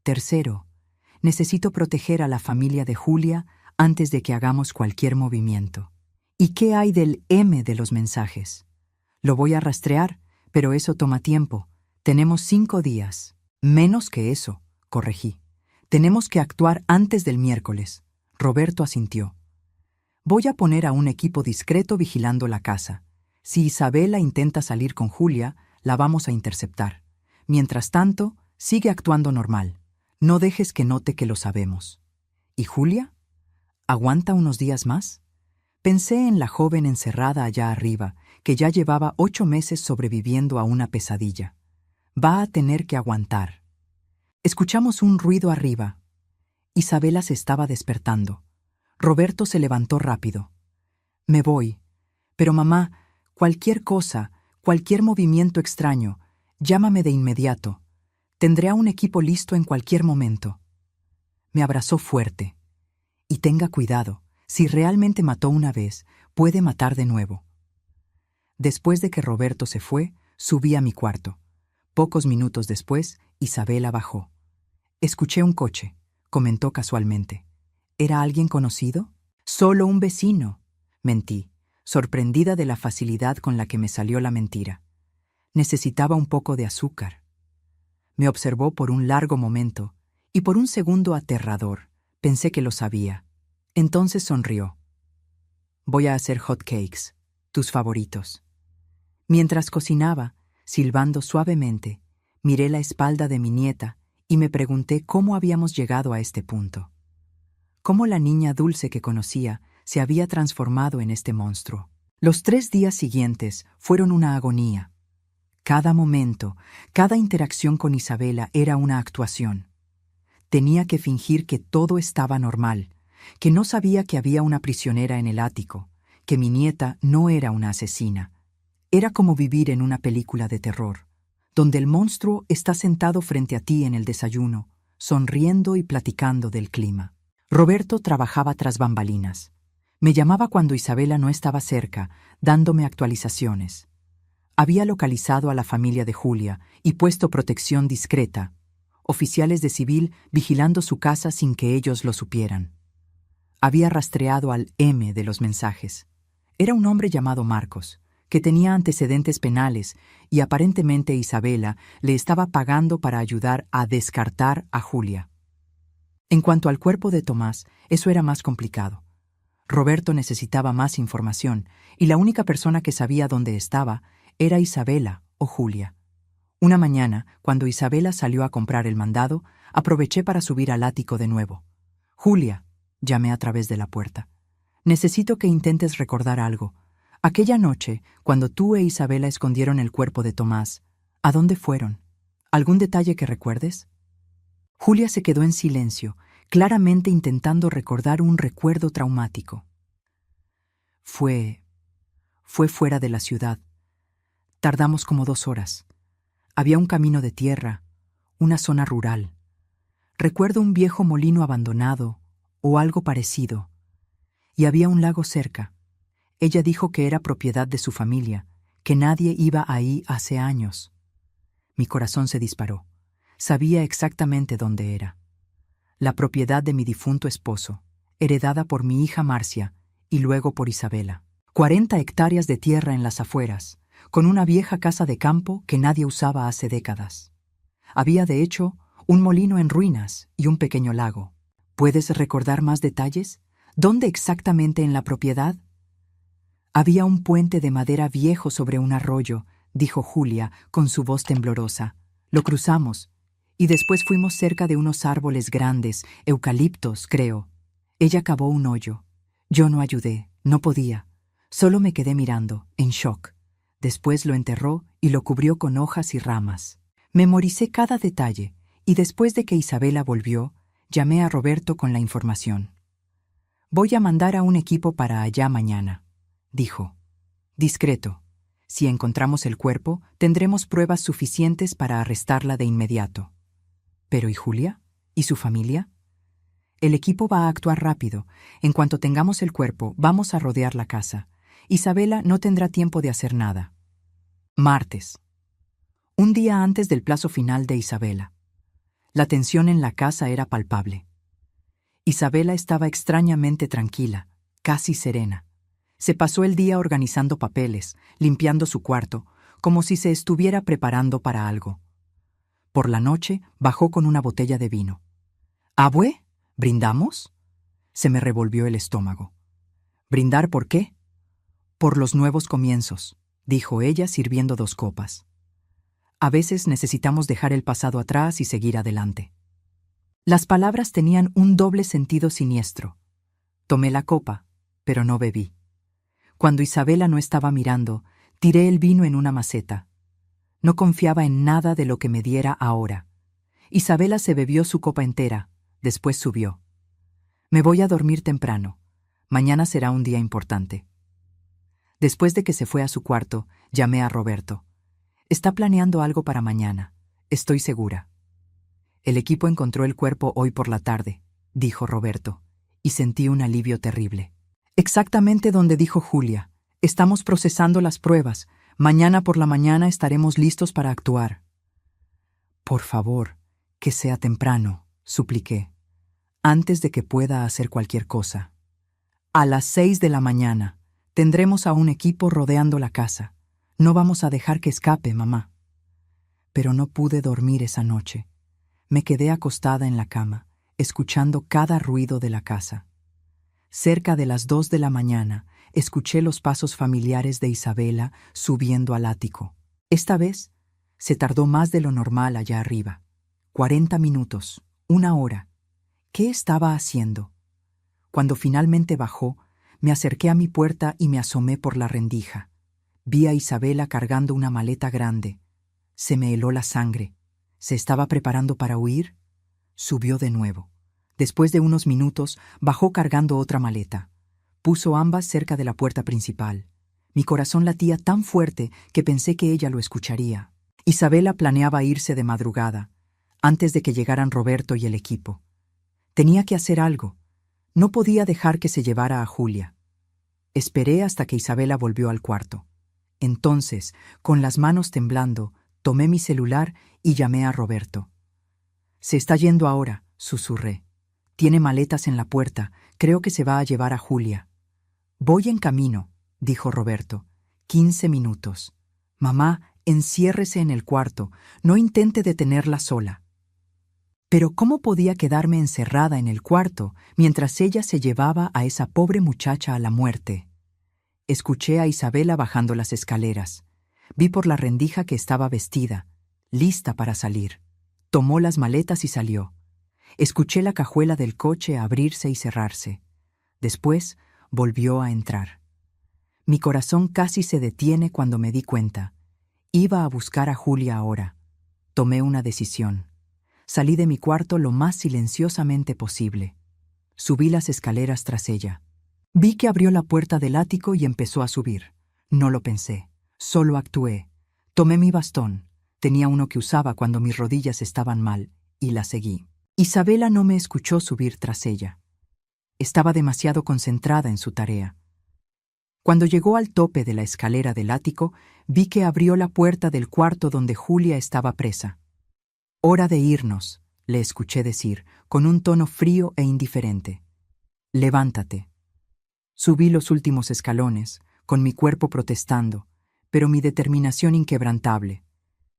Tercero, necesito proteger a la familia de Julia antes de que hagamos cualquier movimiento. ¿Y qué hay del M de los mensajes? Lo voy a rastrear, pero eso toma tiempo. Tenemos 5 días. Menos que eso, corregí. Tenemos que actuar antes del miércoles. Roberto asintió. Voy a poner a un equipo discreto vigilando la casa. Si Isabela intenta salir con Julia, la vamos a interceptar. Mientras tanto, sigue actuando normal. No dejes que note que lo sabemos. ¿Y Julia? ¿Aguanta unos días más? Pensé en la joven encerrada allá arriba, que ya llevaba 8 meses sobreviviendo a una pesadilla. Va a tener que aguantar. Escuchamos un ruido arriba. Isabela se estaba despertando. Roberto se levantó rápido. Me voy. Pero mamá, cualquier cosa, cualquier movimiento extraño, llámame de inmediato. Tendré a un equipo listo en cualquier momento. Me abrazó fuerte. Y tenga cuidado, si realmente mató una vez, puede matar de nuevo. Después de que Roberto se fue, subí a mi cuarto. Pocos minutos después, Isabela bajó. Escuché un coche, comentó casualmente. ¿Era alguien conocido? Solo un vecino. Mentí, sorprendida de la facilidad con la que me salió la mentira. Necesitaba un poco de azúcar. Me observó por un largo momento, y por un segundo aterrador. Pensé que lo sabía. Entonces sonrió. Voy a hacer hot cakes, tus favoritos. Mientras cocinaba, silbando suavemente, miré la espalda de mi nieta y me pregunté cómo habíamos llegado a este punto. Cómo la niña dulce que conocía se había transformado en este monstruo. Los 3 días siguientes fueron una agonía. Cada momento, cada interacción con Isabela era una actuación. Tenía que fingir que todo estaba normal, que no sabía que había una prisionera en el ático, que mi nieta no era una asesina. Era como vivir en una película de terror, donde el monstruo está sentado frente a ti en el desayuno, sonriendo y platicando del clima. Roberto trabajaba tras bambalinas. Me llamaba cuando Isabela no estaba cerca, dándome actualizaciones. Había localizado a la familia de Julia y puesto protección discreta, oficiales de civil vigilando su casa sin que ellos lo supieran. Había rastreado al M de los mensajes. Era un hombre llamado Marcos, que tenía antecedentes penales y aparentemente Isabela le estaba pagando para ayudar a descartar a Julia. En cuanto al cuerpo de Tomás, eso era más complicado. Roberto necesitaba más información y la única persona que sabía dónde estaba era Isabela o Julia. Una mañana, cuando Isabela salió a comprar el mandado, aproveché para subir al ático de nuevo. «Julia», llamé a través de la puerta, «necesito que intentes recordar algo. Aquella noche, cuando tú e Isabela escondieron el cuerpo de Tomás, ¿a dónde fueron? ¿Algún detalle que recuerdes?» Julia se quedó en silencio, claramente intentando recordar un recuerdo traumático. Fue fuera de la ciudad. Tardamos como 2 horas. Había un camino de tierra, una zona rural. Recuerdo un viejo molino abandonado, o algo parecido. Y había un lago cerca. Ella dijo que era propiedad de su familia, que nadie iba ahí hace años. Mi corazón se disparó. Sabía exactamente dónde era. La propiedad de mi difunto esposo, heredada por mi hija Marcia y luego por Isabela. 40 hectáreas de tierra en las afueras, con una vieja casa de campo que nadie usaba hace décadas. Había, de hecho, un molino en ruinas y un pequeño lago. ¿Puedes recordar más detalles? ¿Dónde exactamente en la propiedad? Había un puente de madera viejo sobre un arroyo, dijo Julia con su voz temblorosa. Lo cruzamos, y después fuimos cerca de unos árboles grandes, eucaliptos, creo. Ella cavó un hoyo. Yo no ayudé, no podía. Solo me quedé mirando, en shock. Después lo enterró y lo cubrió con hojas y ramas. Memoricé cada detalle, y después de que Isabela volvió, llamé a Roberto con la información. «Voy a mandar a un equipo para allá mañana», dijo. «Discreto. Si encontramos el cuerpo, tendremos pruebas suficientes para arrestarla de inmediato». «¿Pero y Julia? ¿Y su familia?» «El equipo va a actuar rápido. En cuanto tengamos el cuerpo, vamos a rodear la casa. Isabela no tendrá tiempo de hacer nada». Martes. Un día antes del plazo final de Isabela. La tensión en la casa era palpable. Isabela estaba extrañamente tranquila, casi serena. Se pasó el día organizando papeles, limpiando su cuarto, como si se estuviera preparando para algo. Por la noche bajó con una botella de vino. «¿Abue? ¿Brindamos?» Se me revolvió el estómago. «¿Brindar por qué?» «Por los nuevos comienzos», dijo ella sirviendo 2 copas. «A veces necesitamos dejar el pasado atrás y seguir adelante». Las palabras tenían un doble sentido siniestro. Tomé la copa, pero no bebí. Cuando Isabela no estaba mirando, tiré el vino en una maceta. No confiaba en nada de lo que me diera ahora. Isabela se bebió su copa entera, después subió. «Me voy a dormir temprano. Mañana será un día importante». Después de que se fue a su cuarto, llamé a Roberto. «Está planeando algo para mañana, estoy segura». «El equipo encontró el cuerpo hoy por la tarde», dijo Roberto, y sentí un alivio terrible. «Exactamente donde dijo Julia. Estamos procesando las pruebas. Mañana por la mañana estaremos listos para actuar». «Por favor, que sea temprano», supliqué, «antes de que pueda hacer cualquier cosa». «A las 6 de la mañana. Tendremos a un equipo rodeando la casa. No vamos a dejar que escape, mamá». Pero no pude dormir esa noche. Me quedé acostada en la cama, escuchando cada ruido de la casa. Cerca de las 2 de la mañana, escuché los pasos familiares de Isabela subiendo al ático. Esta vez, se tardó más de lo normal allá arriba. 40 minutos, 1 hora. ¿Qué estaba haciendo? Cuando finalmente bajó, me acerqué a mi puerta y me asomé por la rendija. Vi a Isabela cargando una maleta grande. Se me heló la sangre. ¿Se estaba preparando para huir? Subió de nuevo. Después de unos minutos, bajó cargando otra maleta. Puso ambas cerca de la puerta principal. Mi corazón latía tan fuerte que pensé que ella lo escucharía. Isabela planeaba irse de madrugada, antes de que llegaran Roberto y el equipo. Tenía que hacer algo. No podía dejar que se llevara a Julia. Esperé hasta que Isabela volvió al cuarto. Entonces, con las manos temblando, tomé mi celular y llamé a Roberto. «Se está yendo ahora», susurré. «Tiene maletas en la puerta. Creo que se va a llevar a Julia». «Voy en camino», dijo Roberto. 15 minutos. «Mamá, enciérrese en el cuarto. No intente detenerla sola». Pero ¿cómo podía quedarme encerrada en el cuarto mientras ella se llevaba a esa pobre muchacha a la muerte? Escuché a Isabela bajando las escaleras. Vi por la rendija que estaba vestida, lista para salir. Tomó las maletas y salió. Escuché la cajuela del coche abrirse y cerrarse. Después volvió a entrar. Mi corazón casi se detiene cuando me di cuenta. Iba a buscar a Julia ahora. Tomé una decisión. Salí de mi cuarto lo más silenciosamente posible. Subí las escaleras tras ella. Vi que abrió la puerta del ático y empezó a subir. No lo pensé, solo actué. Tomé mi bastón. Tenía uno que usaba cuando mis rodillas estaban mal, y la seguí. Isabela no me escuchó subir tras ella. Estaba demasiado concentrada en su tarea. Cuando llegó al tope de la escalera del ático, vi que abrió la puerta del cuarto donde Julia estaba presa. «Hora de irnos», le escuché decir, con un tono frío e indiferente. «Levántate». Subí los últimos escalones, con mi cuerpo protestando, pero mi determinación inquebrantable.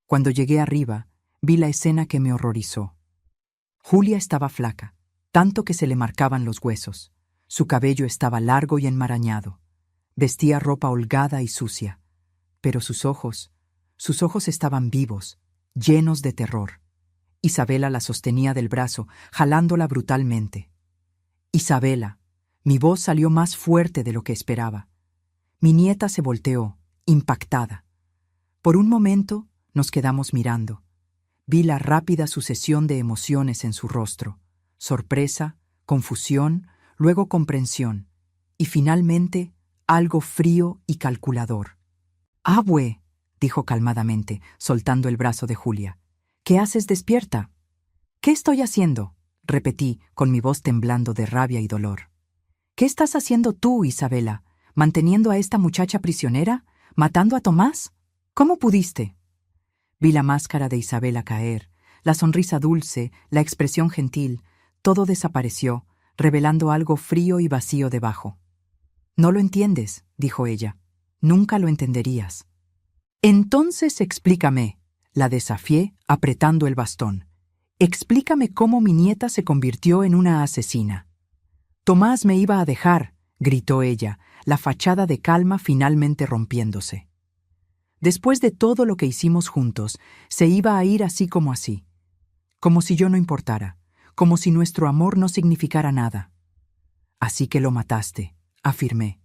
Cuando llegué arriba, vi la escena que me horrorizó. Julia estaba flaca, tanto que se le marcaban los huesos. Su cabello estaba largo y enmarañado. Vestía ropa holgada y sucia, pero sus ojos estaban vivos, llenos de terror. Isabela la sostenía del brazo, jalándola brutalmente. Isabela, mi voz salió más fuerte de lo que esperaba. Mi nieta se volteó, impactada. Por un momento nos quedamos mirando. Vi la rápida sucesión de emociones en su rostro: sorpresa, confusión, luego comprensión, y finalmente algo frío y calculador. «Abue», dijo calmadamente, soltando el brazo de Julia. «¿Qué haces despierta?» «¿Qué estoy haciendo?», repetí, con mi voz temblando de rabia y dolor. «¿Qué estás haciendo tú, Isabela? ¿Manteniendo a esta muchacha prisionera? ¿Matando a Tomás? ¿Cómo pudiste?» Vi la máscara de Isabela caer, la sonrisa dulce, la expresión gentil, todo desapareció, revelando algo frío y vacío debajo. «No lo entiendes», dijo ella. «Nunca lo entenderías». «Entonces explícame», la desafié, apretando el bastón. «Explícame cómo mi nieta se convirtió en una asesina». «Tomás me iba a dejar», gritó ella, la fachada de calma finalmente rompiéndose. Después de todo lo que hicimos juntos, se iba a ir así, como si yo no importara, como si nuestro amor no significara nada. «Así que lo mataste», afirmé.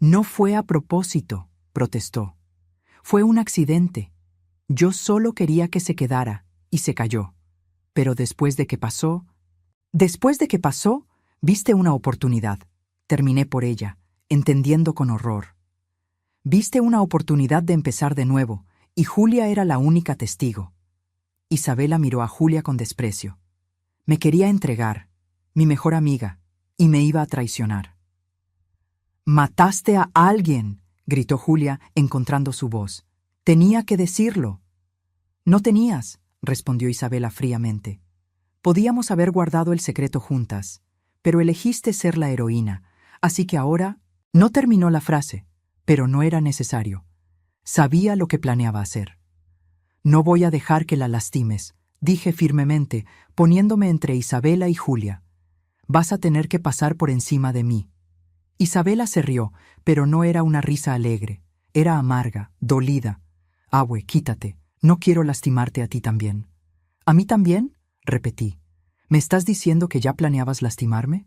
«No fue a propósito», protestó. «Fue un accidente. Yo solo quería que se quedara», y se calló. «Pero después de que pasó, viste una oportunidad», terminé por ella, entendiendo con horror. «Viste una oportunidad de empezar de nuevo, y Julia era la única testigo». Isabela miró a Julia con desprecio. Me quería entregar, mi mejor amiga, y me iba a traicionar. «Mataste a alguien», gritó Julia, encontrando su voz. «Tenía que decirlo». «No tenías», respondió Isabela fríamente. «Podíamos haber guardado el secreto juntas, pero elegiste ser la heroína, así que ahora...». No terminó la frase, pero no era necesario. Sabía lo que planeaba hacer. «No voy a dejar que la lastimes», dije firmemente, poniéndome entre Isabela y Julia. «Vas a tener que pasar por encima de mí». Isabela se rió, pero no era una risa alegre. Era amarga, dolida. «Abue, quítate. No quiero lastimarte a ti también». «¿A mí también?», repetí. «¿Me estás diciendo que ya planeabas lastimarme?»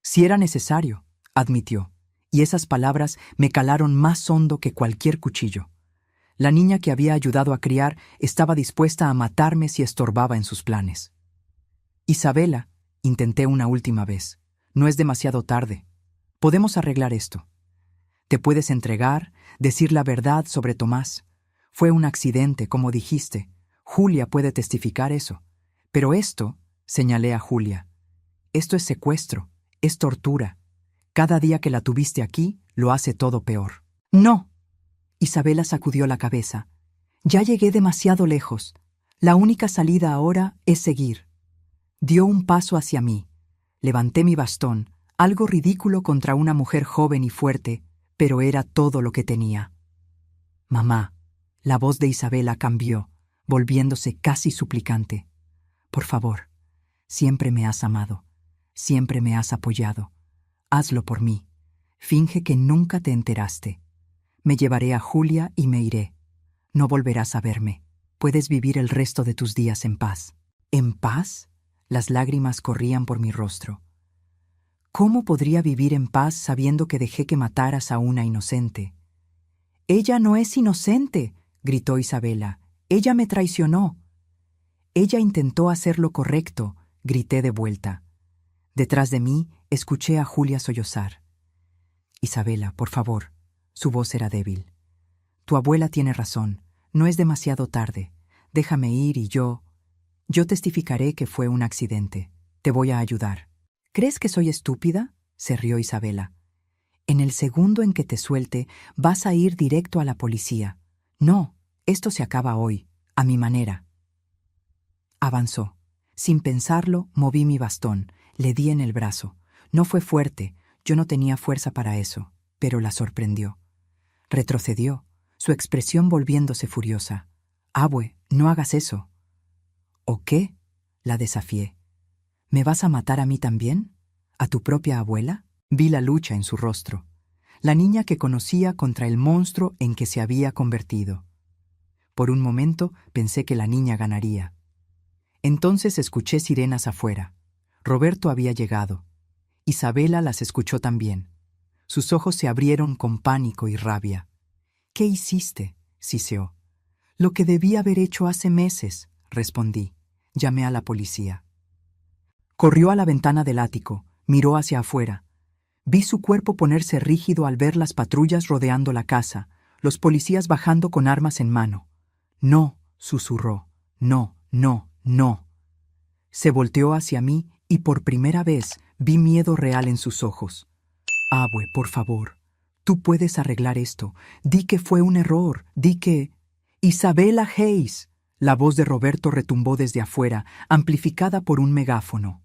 «Si era necesario», admitió, y esas palabras me calaron más hondo que cualquier cuchillo. La niña que había ayudado a criar estaba dispuesta a matarme si estorbaba en sus planes. «Isabela», intenté una última vez, «no es demasiado tarde. Podemos arreglar esto. Te puedes entregar, decir la verdad sobre Tomás. Fue un accidente, como dijiste. Julia puede testificar eso. Pero esto», señalé a Julia, «esto es secuestro, es tortura. Cada día que la tuviste aquí, lo hace todo peor». «No». Isabela sacudió la cabeza. «Ya llegué demasiado lejos. La única salida ahora es seguir». Dio un paso hacia mí. Levanté mi bastón, algo ridículo contra una mujer joven y fuerte, pero era todo lo que tenía. «Mamá», la voz de Isabela cambió, volviéndose casi suplicante. «Por favor, siempre me has amado, siempre me has apoyado. Hazlo por mí. Finge que nunca te enteraste. Me llevaré a Julia y me iré. No volverás a verme. Puedes vivir el resto de tus días en paz». ¿En paz? Las lágrimas corrían por mi rostro. ¿Cómo podría vivir en paz sabiendo que dejé que mataras a una inocente? «Ella no es inocente», gritó Isabela. «Ella me traicionó». «Ella intentó hacer lo correcto», grité de vuelta. Detrás de mí escuché a Julia sollozar. «Isabela, por favor». Su voz era débil. «Tu abuela tiene razón. No es demasiado tarde. Déjame ir y yo testificaré que fue un accidente. Te voy a ayudar». «¿Crees que soy estúpida?», se rió Isabela. «En el segundo en que te suelte, vas a ir directo a la policía. No, esto se acaba hoy, a mi manera». Avanzó. Sin pensarlo, moví mi bastón, le di en el brazo. No fue fuerte, yo no tenía fuerza para eso, pero la sorprendió. Retrocedió, su expresión volviéndose furiosa. «Abue, no hagas eso». «¿O qué?», la desafié. «¿Me vas a matar a mí también? ¿A tu propia abuela?». Vi la lucha en su rostro. la niña que conocía contra el monstruo en que se había convertido. Por un momento pensé que la niña ganaría. Entonces escuché sirenas afuera. Roberto había llegado. Isabela las escuchó también. Sus ojos se abrieron con pánico y rabia. «¿Qué hiciste?», siseó. «Lo que debí haber hecho hace meses», respondí. Llamé a la policía. Corrió a la ventana del ático, miró hacia afuera. Vi su cuerpo ponerse rígido al ver las patrullas rodeando la casa, los policías bajando con armas en mano. «No», susurró. «No, no, no». Se volteó hacia mí y por primera vez vi miedo real en sus ojos. «Abue, por favor, tú puedes arreglar esto. Di que fue un error, di que...» «Isabela Hayes», la voz de Roberto retumbó desde afuera, amplificada por un megáfono.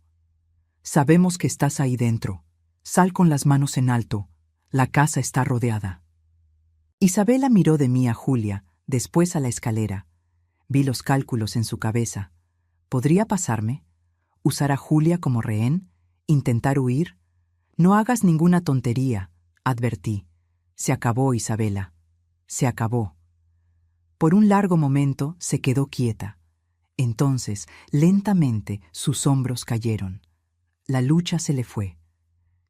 «Sabemos que estás ahí dentro. Sal con las manos en alto. La casa está rodeada». Isabela miró de mí a Julia, después a la escalera. Vi los cálculos en su cabeza. ¿Podría pasarme? ¿Usar a Julia como rehén? ¿Intentar huir? «No hagas ninguna tontería», advertí. «Se acabó, Isabela. Se acabó». Por un largo momento se quedó quieta. Entonces, lentamente, sus hombros cayeron. La lucha se le fue.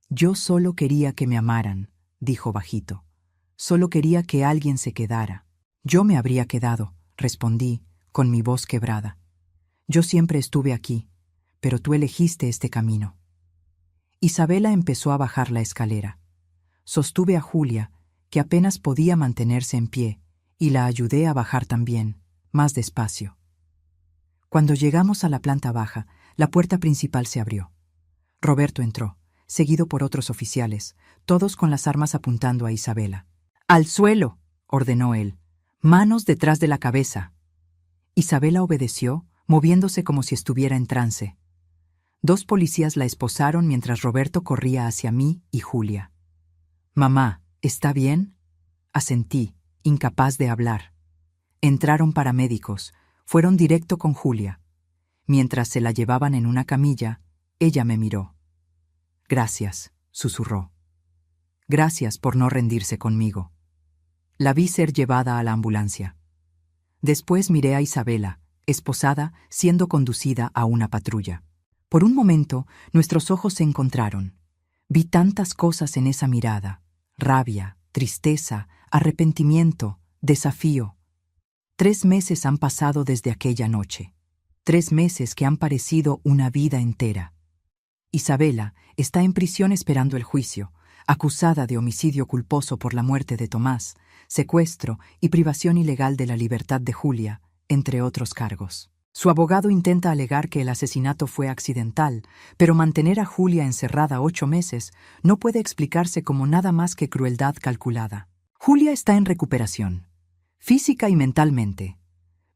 «Yo solo quería que me amaran», dijo bajito. «Solo quería que alguien se quedara». «Yo me habría quedado», respondí, con mi voz quebrada. «Yo siempre estuve aquí, pero tú elegiste este camino». Isabela empezó a bajar la escalera. Sostuve a Julia, que apenas podía mantenerse en pie, y la ayudé a bajar también, más despacio. Cuando llegamos a la planta baja, la puerta principal se abrió. Roberto entró, seguido por otros oficiales, todos con las armas apuntando a Isabela. «¡Al suelo!», ordenó él. «Manos detrás de la cabeza». Isabela obedeció, moviéndose como si estuviera en trance. 2 policías la esposaron mientras Roberto corría hacia mí y Julia. «Mamá, ¿está bien?», asentí, incapaz de hablar. Entraron paramédicos, fueron directo con Julia. Mientras se la llevaban en una camilla, ella me miró. «Gracias», susurró. «Gracias por no rendirse conmigo». La vi ser llevada a la ambulancia. Después miré a Isabela, esposada, siendo conducida a una patrulla. Por un momento, nuestros ojos se encontraron. Vi tantas cosas en esa mirada: rabia, tristeza, arrepentimiento, desafío. 3 meses han pasado desde aquella noche. 3 meses que han parecido una vida entera. Isabela está en prisión esperando el juicio, acusada de homicidio culposo por la muerte de Tomás, secuestro y privación ilegal de la libertad de Julia, entre otros cargos. Su abogado intenta alegar que el asesinato fue accidental, pero mantener a Julia encerrada 8 meses no puede explicarse como nada más que crueldad calculada. Julia está en recuperación, física y mentalmente.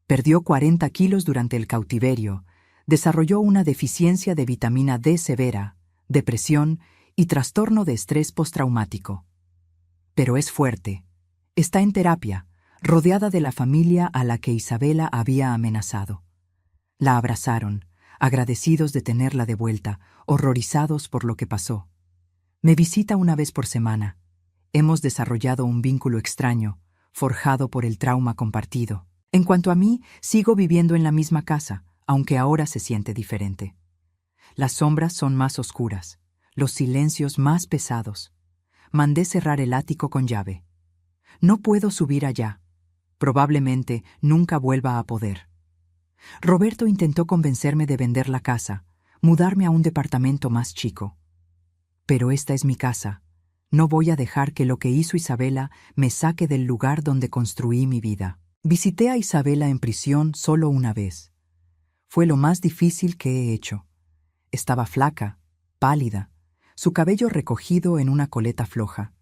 Perdió 40 kilos durante el cautiverio, desarrolló una deficiencia de vitamina D severa, depresión y trastorno de estrés postraumático. Pero es fuerte. Está en terapia, rodeada de la familia a la que Isabela había amenazado. La abrazaron, agradecidos de tenerla de vuelta, horrorizados por lo que pasó. Me visita una vez por semana. Hemos desarrollado un vínculo extraño, forjado por el trauma compartido. En cuanto a mí, sigo viviendo en la misma casa, aunque ahora se siente diferente. Las sombras son más oscuras, los silencios más pesados. Mandé cerrar el ático con llave. No puedo subir allá. Probablemente nunca vuelva a poder. Roberto intentó convencerme de vender la casa, mudarme a un departamento más chico. Pero esta es mi casa. No voy a dejar que lo que hizo Isabela me saque del lugar donde construí mi vida. Visité a Isabela en prisión solo una vez. Fue lo más difícil que he hecho. Estaba flaca, pálida, su cabello recogido en una coleta floja.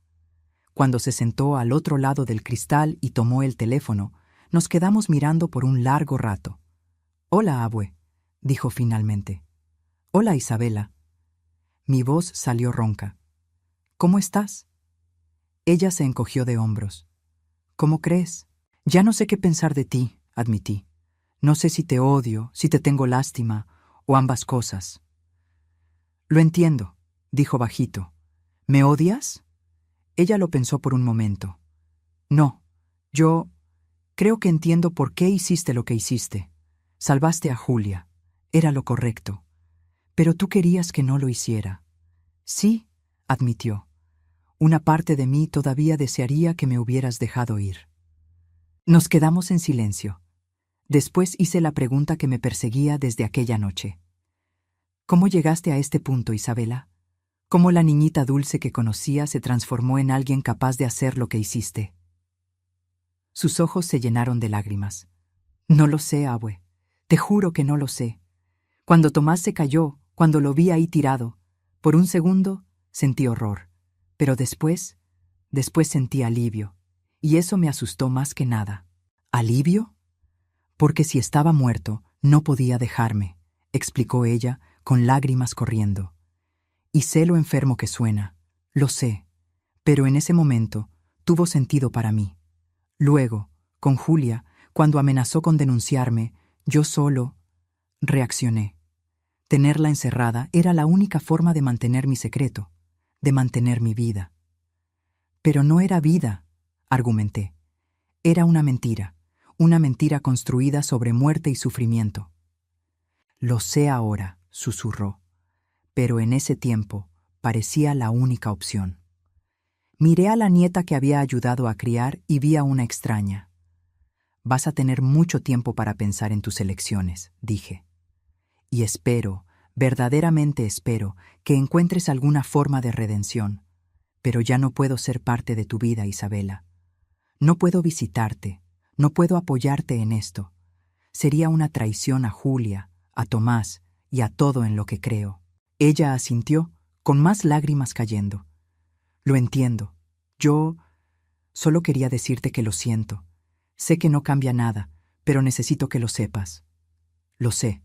Cuando se sentó al otro lado del cristal y tomó el teléfono, nos quedamos mirando por un largo rato. «Hola, abue», dijo finalmente. «Hola, Isabela». Mi voz salió ronca. «¿Cómo estás?». Ella se encogió de hombros. «¿Cómo crees? Ya no sé qué pensar de ti», admití. «No sé si te odio, si te tengo lástima, o ambas cosas». «Lo entiendo», dijo bajito. «¿Me odias?». Ella lo pensó por un momento. No, yo creo que entiendo por qué hiciste lo que hiciste. Salvaste a Julia. Era lo correcto. Pero tú querías que no lo hiciera. Sí, admitió. Una parte de mí todavía desearía que me hubieras dejado ir. Nos quedamos en silencio. Después hice la pregunta que me perseguía desde aquella noche. ¿Cómo llegaste a este punto, Isabela? ¿Cómo la niñita dulce que conocía se transformó en alguien capaz de hacer lo que hiciste? Sus ojos se llenaron de lágrimas. No lo sé, abue. Te juro que no lo sé. Cuando Tomás se cayó, cuando lo vi ahí tirado, por un segundo sentí horror. Pero después sentí alivio. Y eso me asustó más que nada. ¿Alivio? Porque si estaba muerto, no podía dejarme, explicó ella, con lágrimas corriendo. Y sé lo enfermo que suena, lo sé, pero en ese momento tuvo sentido para mí. Luego, con Julia, cuando amenazó con denunciarme, yo solo reaccioné. Tenerla encerrada era la única forma de mantener mi secreto, de mantener mi vida. Pero no era vida, argumenté. Era una mentira construida sobre muerte y sufrimiento. Lo sé ahora, susurró, pero en ese tiempo parecía la única opción. Miré a la nieta que había ayudado a criar y vi a una extraña. Vas a tener mucho tiempo para pensar en tus elecciones, dije. Y espero, verdaderamente espero, que encuentres alguna forma de redención. Pero ya no puedo ser parte de tu vida, Isabela. No puedo visitarte, no puedo apoyarte en esto. Sería una traición a Julia, a Tomás y a todo en lo que creo. Ella asintió, con más lágrimas cayendo. Lo entiendo. Yo solo quería decirte que lo siento. Sé que no cambia nada, pero necesito que lo sepas. Lo sé,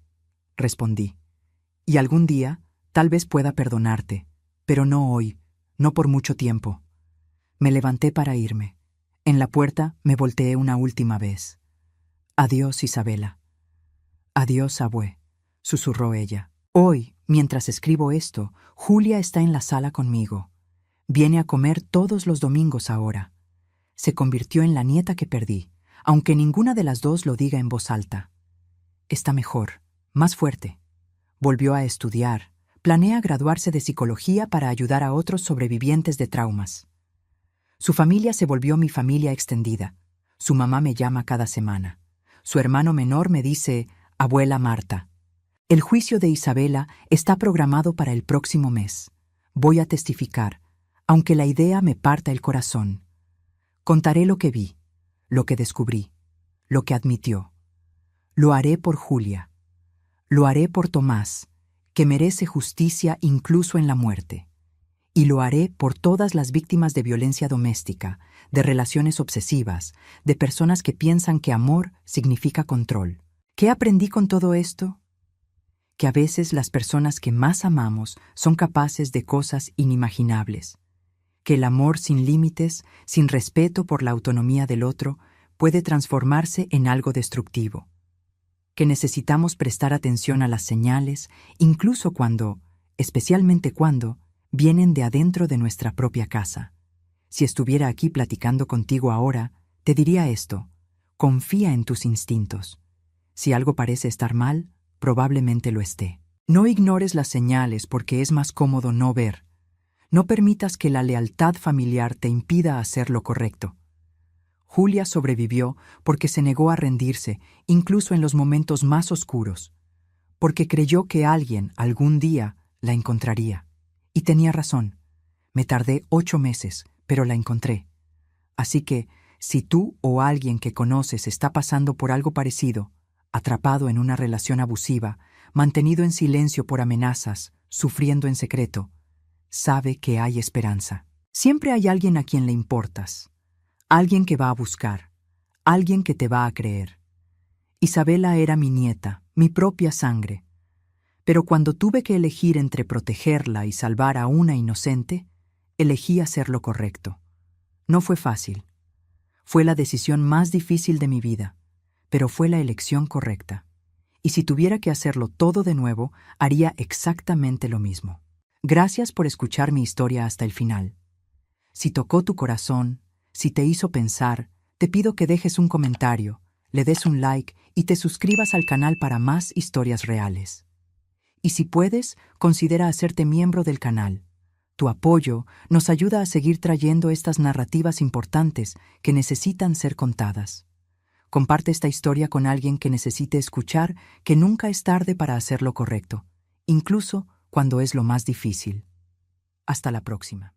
respondí. Y algún día, tal vez pueda perdonarte, pero no hoy, no por mucho tiempo. Me levanté para irme. En la puerta me volteé una última vez. Adiós, Isabela. Adiós, abue, susurró ella. Hoy, mientras escribo esto, Julia está en la sala conmigo. Viene a comer todos los domingos ahora. Se convirtió en la nieta que perdí, aunque ninguna de las dos lo diga en voz alta. Está mejor, más fuerte. Volvió a estudiar. Planea graduarse de psicología para ayudar a otros sobrevivientes de traumas. Su familia se volvió mi familia extendida. Su mamá me llama cada semana. Su hermano menor me dice, abuela Marta. El juicio de Isabela está programado para el próximo mes. Voy a testificar, aunque la idea me parta el corazón. Contaré lo que vi, lo que descubrí, lo que admitió. Lo haré por Julia. Lo haré por Tomás, que merece justicia incluso en la muerte. Y lo haré por todas las víctimas de violencia doméstica, de relaciones obsesivas, de personas que piensan que amor significa control. ¿Qué aprendí con todo esto? Que a veces las personas que más amamos son capaces de cosas inimaginables. Que el amor sin límites, sin respeto por la autonomía del otro, puede transformarse en algo destructivo. Que necesitamos prestar atención a las señales, incluso cuando, especialmente cuando, vienen de adentro de nuestra propia casa. Si estuviera aquí platicando contigo ahora, te diría esto: confía en tus instintos. Si algo parece estar mal, probablemente lo esté. No ignores las señales porque es más cómodo no ver. No permitas que la lealtad familiar te impida hacer lo correcto. Julia sobrevivió porque se negó a rendirse, incluso en los momentos más oscuros, porque creyó que alguien, algún día, la encontraría. Y tenía razón. Me tardé 8 meses, pero la encontré. Así que, si tú o alguien que conoces está pasando por algo parecido, atrapado en una relación abusiva, mantenido en silencio por amenazas, sufriendo en secreto, sabe que hay esperanza. Siempre hay alguien a quien le importas, alguien que va a buscar, alguien que te va a creer. Isabela era mi nieta, mi propia sangre. Pero cuando tuve que elegir entre protegerla y salvar a una inocente, elegí hacer lo correcto. No fue fácil. Fue la decisión más difícil de mi vida, pero fue la elección correcta. Y si tuviera que hacerlo todo de nuevo, haría exactamente lo mismo. Gracias por escuchar mi historia hasta el final. Si tocó tu corazón, si te hizo pensar, te pido que dejes un comentario, le des un like y te suscribas al canal para más historias reales. Y si puedes, considera hacerte miembro del canal. Tu apoyo nos ayuda a seguir trayendo estas narrativas importantes que necesitan ser contadas. Comparte esta historia con alguien que necesite escuchar que nunca es tarde para hacer lo correcto, incluso cuando es lo más difícil. Hasta la próxima.